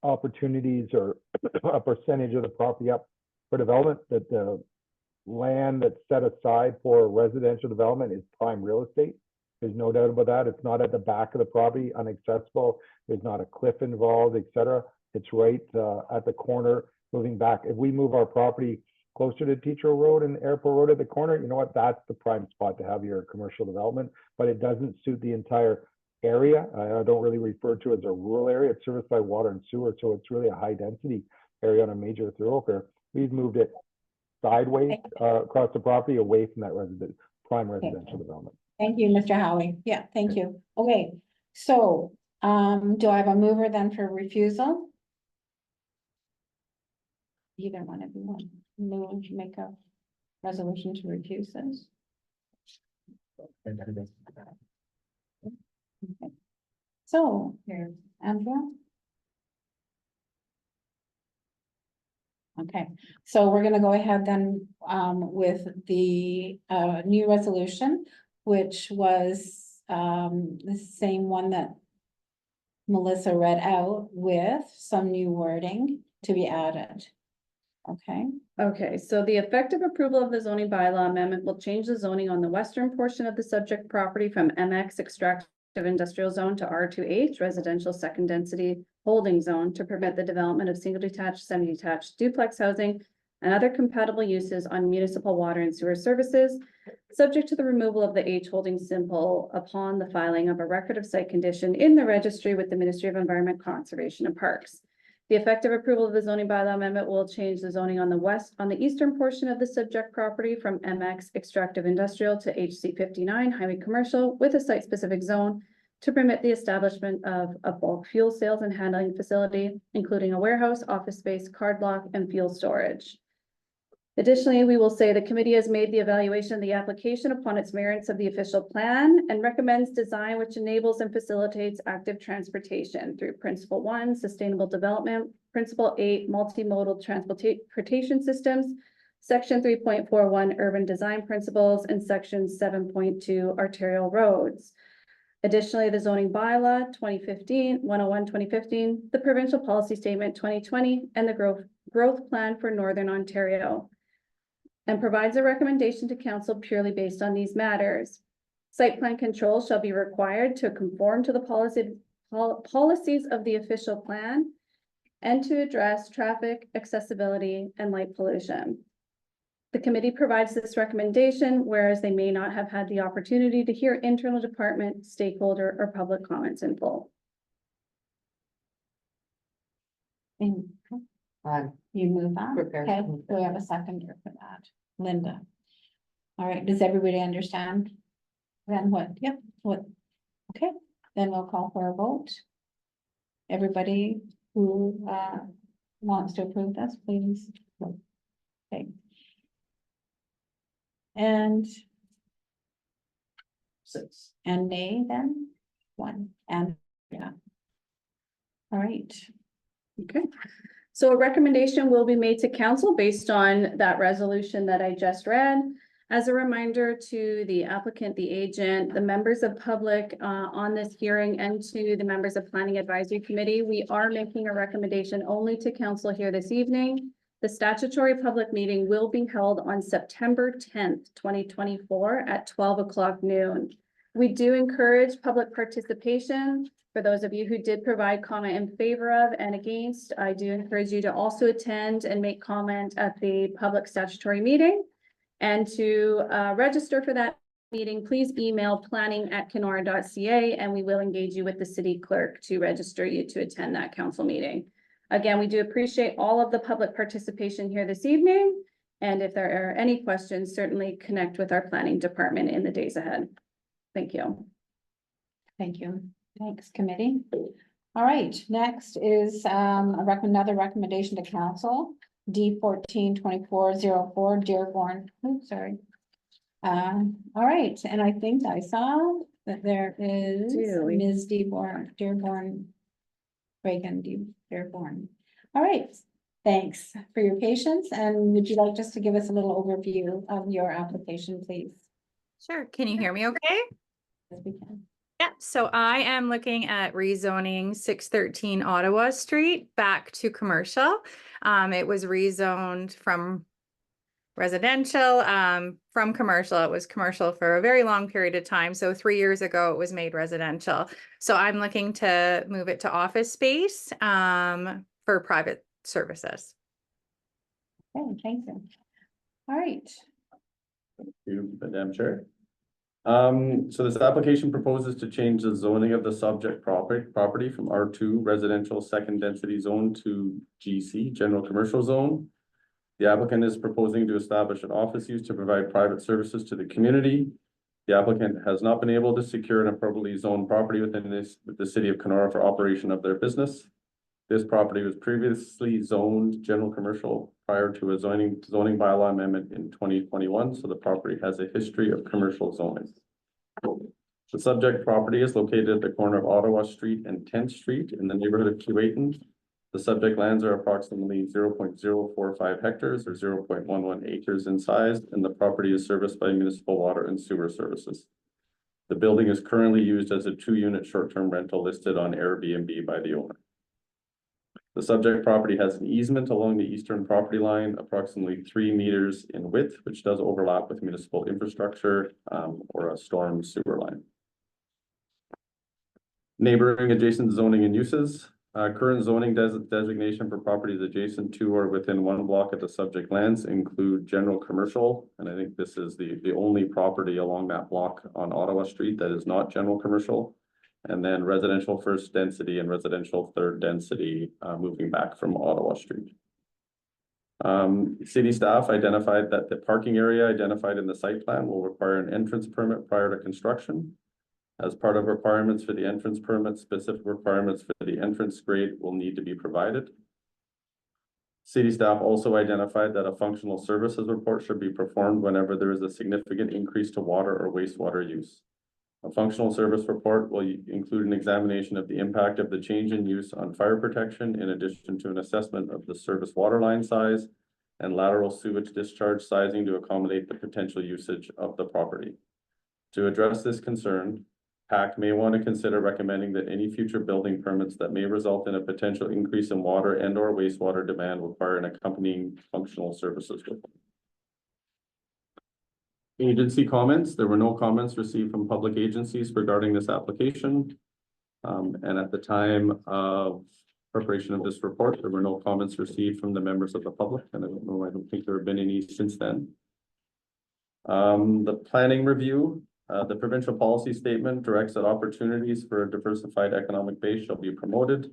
opportunities or a percentage of the property up for development, that the land that's set aside for residential development is prime real estate. There's no doubt about that. It's not at the back of the property, inaccessible. There's not a cliff involved, etc. It's right at the corner, moving back. If we move our property closer to Teacher Road and Airport Road at the corner, you know what? That's the prime spot to have your commercial development, but it doesn't suit the entire area. I don't really refer to it as a rural area. It's serviced by water and sewer, so it's really a high density area on a major thoroughfare. We've moved it sideways across the property away from that prime residential development. Thank you, Mr. Howie. Yeah, thank you. Okay, so do I have a mover then for refusal? Either one of you want move, make a resolution to refuse this? Okay. So here's Andrea. Okay, so we're gonna go ahead then with the new resolution, which was the same one that Melissa read out with some new wording to be added. Okay. Okay, so the effective approval of the zoning bylaw amendment will change the zoning on the western portion of the subject property from MX extractive industrial zone to R2H residential second density holding zone to permit the development of single detached, semi-detached duplex housing and other compatible uses on municipal water and sewer services, subject to the removal of the H holding symbol upon the filing of a record of site condition in the registry with the Ministry of Environment, Conservation and Parks. The effective approval of the zoning bylaw amendment will change the zoning on the eastern portion of the subject property from MX extractive industrial to HC 59 highway commercial with a site specific zone to permit the establishment of a bulk fuel sales and handling facility, including a warehouse, office space, card lock, and fuel storage. Additionally, we will say the committee has made the evaluation of the application upon its merits of the official plan and recommends design which enables and facilitates active transportation through Principle 1, Sustainable Development, Principle 8, Multimodal Transportation Systems, Section 3.41, Urban Design Principles, and Section 7.2, Arterial Roads. Additionally, the zoning bylaw 101-2015, the provincial policy statement 2020, and the growth plan for Northern Ontario, and provides a recommendation to council purely based on these matters. Site plan control shall be required to conform to the policies of the official plan and to address traffic, accessibility, and light pollution. The committee provides this recommendation, whereas they may not have had the opportunity to hear internal department, stakeholder, or public comments in full. You move on. Okay, do we have a seconder for that? Linda. All right, does everybody understand? Then what? Yep, what? Okay, then we'll call for a vote. Everybody who wants to approve this, please. Okay. And 6. And nay then? 1. And yeah. All right. Okay. So a recommendation will be made to council based on that resolution that I just read. As a reminder to the applicant, the agent, the members of public on this hearing, and to the members of Planning Advisory Committee, we are making a recommendation only to council here this evening. The statutory public meeting will be held on September 10th, 2024 at 12 o'clock noon. We do encourage public participation. For those of you who did provide comment in favor of and against, I do encourage you to also attend and make comment at the public statutory meeting. And to register for that meeting, please email planning@kenora.ca and we will engage you with the city clerk to register you to attend that council meeting. Again, we do appreciate all of the public participation here this evening. And if there are any questions, certainly connect with our planning department in the days ahead. Thank you. Thank you. Thanks, committee. All right, next is another recommendation to council, D14-2404 Dearborn. Oops, sorry. All right, and I think I saw that there is Do we? Ms. Dearborn. Reagan Dearborn. All right, thanks for your patience, and would you like just to give us a little overview of your application, please? Sure. Can you hear me okay? Yes, we can. Yeah, so I am looking at rezoning 613 Ottawa Street back to commercial. It was rezoned from residential, from commercial. It was commercial for a very long period of time. So 3 years ago, it was made residential. So I'm looking to move it to office space, for private services. Okay, thank you. All right, Thank you, Madam Chair. So this application proposes to change the zoning of the subject property from R2 residential second density zone to GC, general commercial zone. The applicant is proposing to establish an office use to provide private services to the community. The applicant has not been able to secure an appropriately zoned property within the city of Kenora for operation of their business. This property was previously zoned general commercial prior to a zoning bylaw amendment in 2021, so the property has a history of commercial zoning. The subject property is located at the corner of Ottawa Street and 10th Street in the neighborhood of Keewatin. The subject lands are approximately 0.045 hectares or 0.11 acres in size, and the property is serviced by municipal water and sewer services. The building is currently used as a 2-unit short-term rental listed on Airbnb by the owner. The subject property has an easement along the eastern property line, approximately 3 meters in width, which does overlap with municipal infrastructure or a storm sewer line. Neighboring adjacent zoning and uses. Current zoning designation for properties adjacent to or within 1 block of the subject lands include general commercial, and I think this is the only property along that block on Ottawa Street that is not general commercial. And then residential first density and residential third density moving back from Ottawa Street. City staff identified that the parking area identified in the site plan will require an entrance permit prior to construction. As part of requirements for the entrance permit, specific requirements for the entrance grade will need to be provided. City staff also identified that a functional services report should be performed whenever there is a significant increase to water or wastewater use. A functional service report will include an examination of the impact of the change in use on fire protection, in addition to an assessment of the service water line size and lateral sewage discharge sizing to accommodate the potential usage of the property. To address this concern, PAC may want to consider recommending that any future building permits that may result in a potential increase in water and or wastewater demand require an accompanying functional services report. Agency comments. There were no comments received from public agencies regarding this application. And at the time of preparation of this report, there were no comments received from the members of the public, and I don't think there have been any since then. The planning review, the provincial policy statement directs that opportunities for a diversified economic base shall be promoted.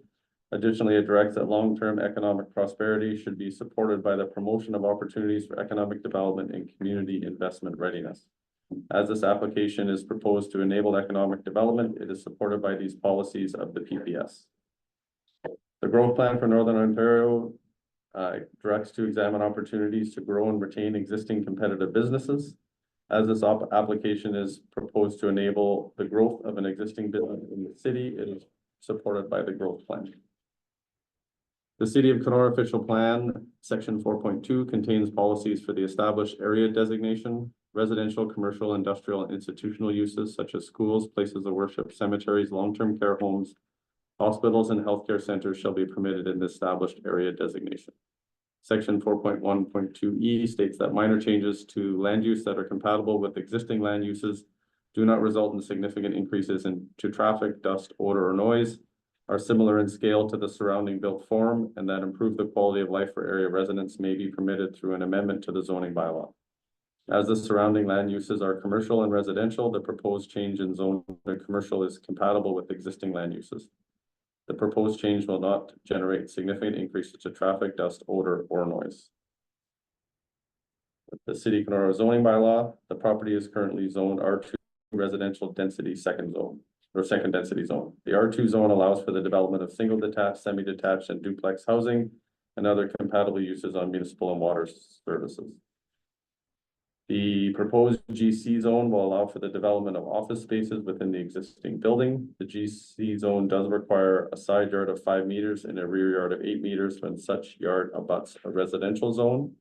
Additionally, it directs that long-term economic prosperity should be supported by the promotion of opportunities for economic development and community investment readiness. As this application is proposed to enable economic development, it is supported by these policies of the PPS. The growth plan for Northern Ontario directs to examine opportunities to grow and retain existing competitive businesses. As this application is proposed to enable the growth of an existing business in the city, it is supported by the growth plan. The City of Kenora official plan, section 4.2, contains policies for the established area designation, residential, commercial, industrial, and institutional uses such as schools, places of worship, cemeteries, long-term care homes, hospitals, and healthcare centers shall be permitted in the established area designation. Section 4.1.2E states that minor changes to land use that are compatible with existing land uses do not result in significant increases to traffic, dust, odor, or noise, are similar in scale to the surrounding built form, and that improve the quality of life for area residents may be permitted through an amendment to the zoning bylaw. As the surrounding land uses are commercial and residential, the proposed change in zone commercial is compatible with existing land uses. The proposed change will not generate significant increases to traffic, dust, odor, or noise. With the City of Kenora zoning bylaw, the property is currently zoned R2 residential density second zone. Or second density zone. The R2 zone allows for the development of single detached, semi-detached, and duplex housing and other compatible uses on municipal and water services. The proposed GC zone will allow for the development of office spaces within the existing building. The GC zone does require a side yard of 5 meters and a rear yard of 8 meters when such yard abuts a residential zone.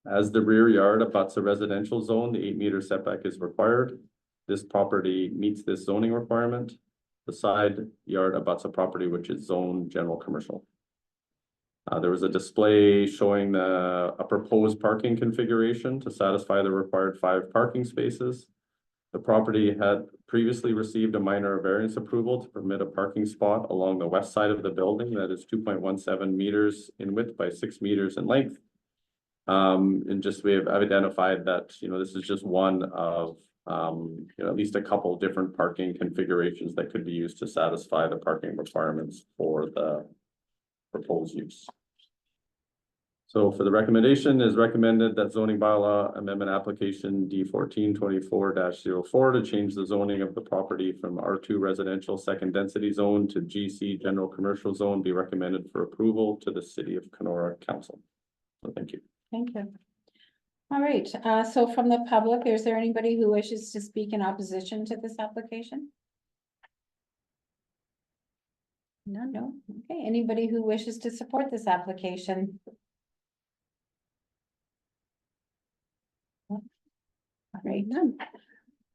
As the rear yard abuts a residential zone, the 8-meter setback is required. This property meets this zoning requirement. The side yard abuts a property which is zoned general commercial. There was a display showing a proposed parking configuration to satisfy the required 5 parking spaces. The property had previously received a minor variance approval to permit a parking spot along the west side of the building that is 2.17 meters in width by 6 meters in length. And just I've identified that, this is just one of, at least a couple different parking configurations that could be used to satisfy the parking requirements for the proposed use. So for the recommendation is recommended that zoning bylaw amendment application D 1424-04 to change the zoning of the property from R2 residential second density zone to GC general commercial zone be recommended for approval to the City of Kenora Council. So thank you. Thank you. All right, so from the public, is there anybody who wishes to speak in opposition to this application? No. Okay, anybody who wishes to support this application? All right, none.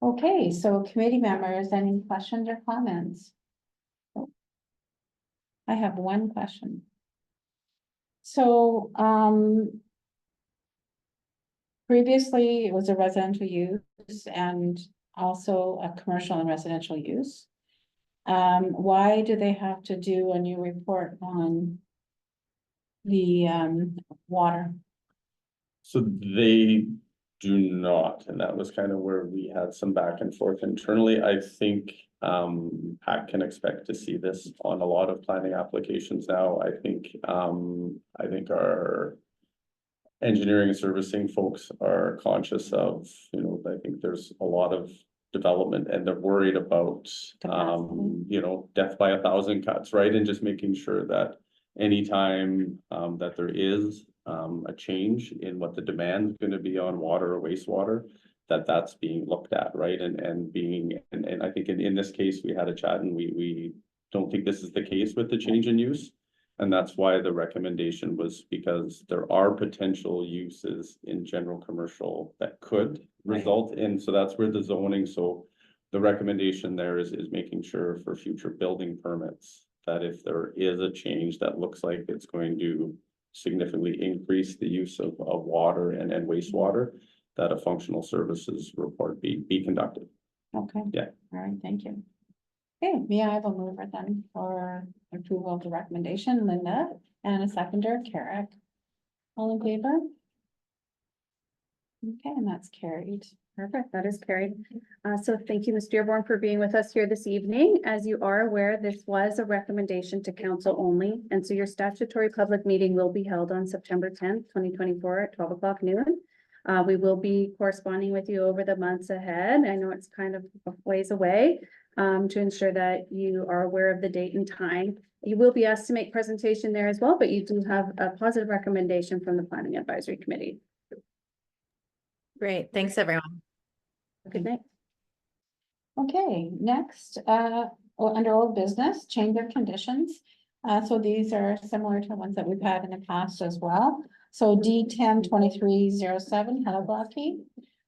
Okay, so committee members, any questions or comments? I have one question. So, previously it was a residential use and also a commercial and residential use. Why do they have to do a new report on the water? So they do not, and that was kind of where we had some back and forth internally. I think PAC can expect to see this on a lot of planning applications now. I think our engineering and servicing folks are conscious of, I think there's a lot of development and they're worried about death by 1,000 cuts, right? And just making sure that anytime that there is a change in what the demand is going to be on water or wastewater, that's being looked at, right? And I think in this case we had a chat and we don't think this is the case with the change in use. And that's why the recommendation was because there are potential uses in general commercial that could result in, so that's where the zoning, so the recommendation there is making sure for future building permits that if there is a change that looks like it's going to significantly increase the use of water and wastewater, that a functional services report be conducted. Okay. Yeah. All right, thank you. Okay, may I have a mover then for approval of the recommendation, Linda, and a seconder, Carrick. All in favor? Okay, and that's carried. Perfect, that is carried. So thank you, Ms. Dearborn, for being with us here this evening. As you are aware, this was a recommendation to council only, and so your statutory public meeting will be held on September 10th, 2024 at 12 o'clock noon. We will be corresponding with you over the months ahead. I know it's kind of a ways away, to ensure that you are aware of the date and time. You will be asked to make presentation there as well, but you do have a positive recommendation from the Planning Advisory Committee. Great, thanks, everyone. Good night. Okay, next, under old business, change of conditions. So these are similar to ones that we've had in the past as well. So D 10-2307, Hello Blocky.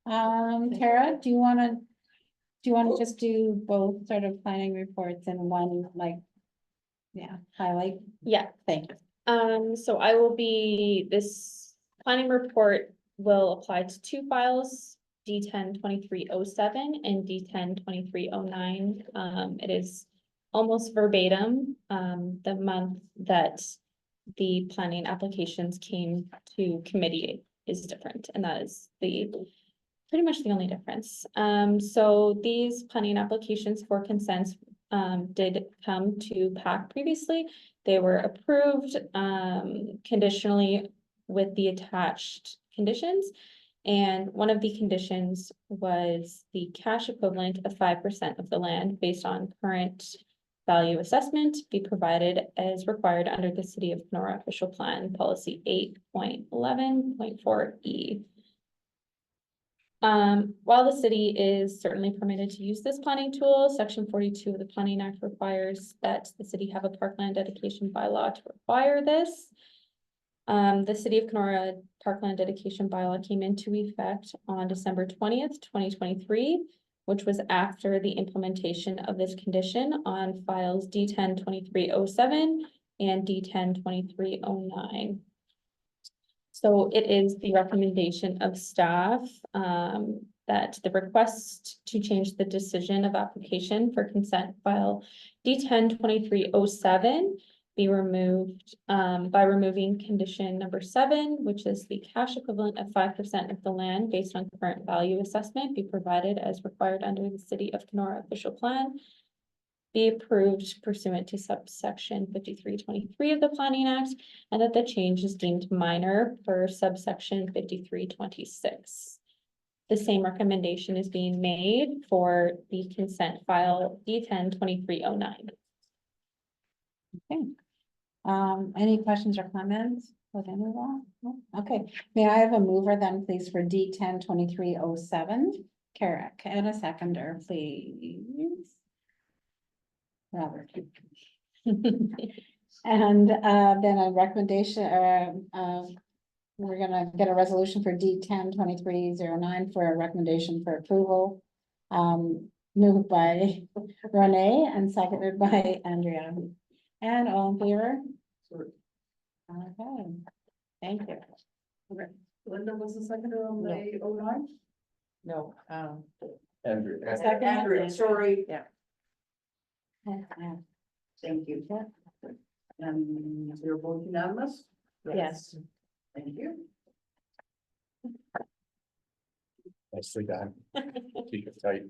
Tara, do you want to just do both sort of planning reports in one, highlight? Yeah. Thanks. So this planning report will apply to 2 files, D 10-2307 and D 10-2309. It is almost verbatim, the month that the planning applications came to committee is different, and that is pretty much the only difference. So these planning applications for consents did come to PAC previously. They were approved conditionally with the attached conditions. And one of the conditions was the cash equivalent of 5% of the land based on current value assessment be provided as required under the City of Kenora Official Plan Policy 8.11.4E. While the city is certainly permitted to use this planning tool, section 42 of the Planning Act requires that the city have a parkland dedication bylaw to require this. The City of Kenora Parkland Dedication Bylaw came into effect on December 20th, 2023, which was after the implementation of this condition on files D10-2307 and D10-2309. So it is the recommendation of staff that the request to change the decision of application for consent file D10-2307 be removed by removing condition number 7, which is the cash equivalent of 5% of the land based on current value assessment be provided as required under the City of Kenora official plan, be approved pursuant to subsection 5323 of the Planning Act, and that the change is deemed minor per subsection 5326. The same recommendation is being made for the consent file D10-2309. Okay. Any questions or comments with any of that? No? Okay, may I have a mover then, please, for D10-2307? Carrick, and a seconder, please. Robert. And then a recommendation, we're gonna get a resolution for D10-2309 for a recommendation for approval. Moved by Renee and seconded by Andrea. And all in favor? Okay, thank you. Okay. Linda was the seconder on the 09? No, Andrew. Second. Andrea, sorry. Yeah. Thank you. And you're both unanimous? Yes. Thank you. Nicely done. Keep it tight.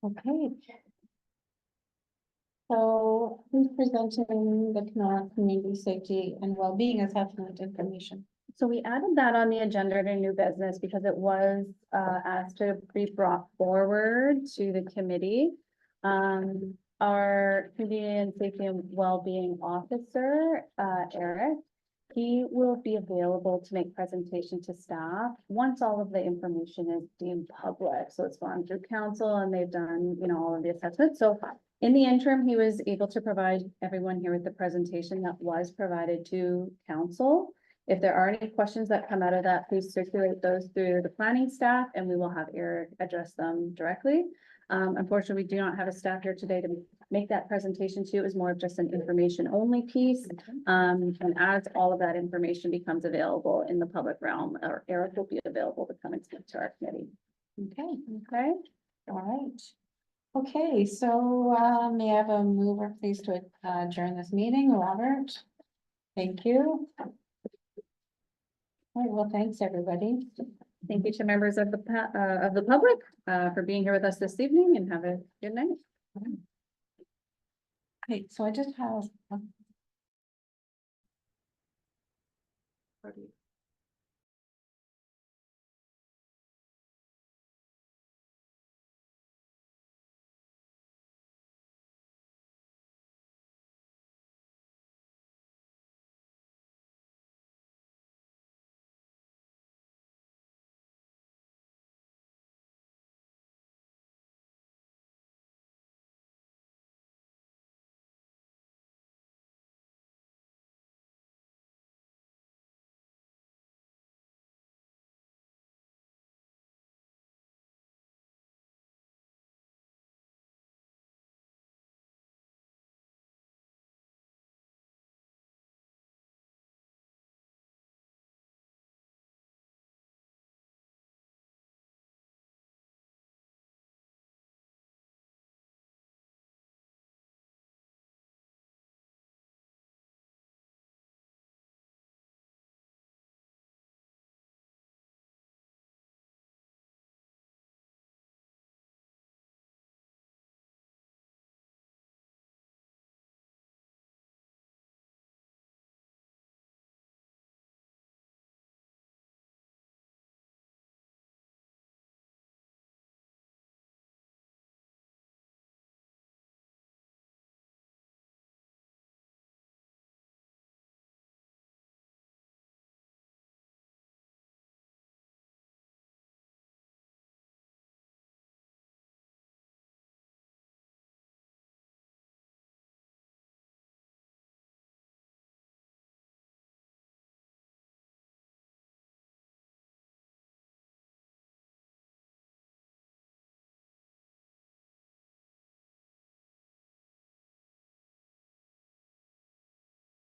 Okay. So who's presenting the Kenora Community Safety and Wellbeing Assessment information? So we added that on the agenda to new business because it was asked to be brought forward to the committee. Our Community and Safety and Wellbeing Officer, Eric, he will be available to make presentation to staff once all of the information is deemed public. So it's gone through council and they've done, you know, all of the assessments. So in the interim, he was able to provide everyone here with the presentation that was provided to council. If there are any questions that come out of that, please circulate those through the planning staff and we will have Eric address them directly. Unfortunately, we do not have a staff here today to make that presentation to. It was more of just an information only piece. And as all of that information becomes available in the public realm, Eric will be available to come and speak to our committee. Okay, Okay. all right. Okay, so may I have a mover, please, to adjourn this meeting, Robert? Thank you. All right, well, thanks, everybody. Thank you to members of the public for being here with us this evening and have a good night. Okay, so I just have.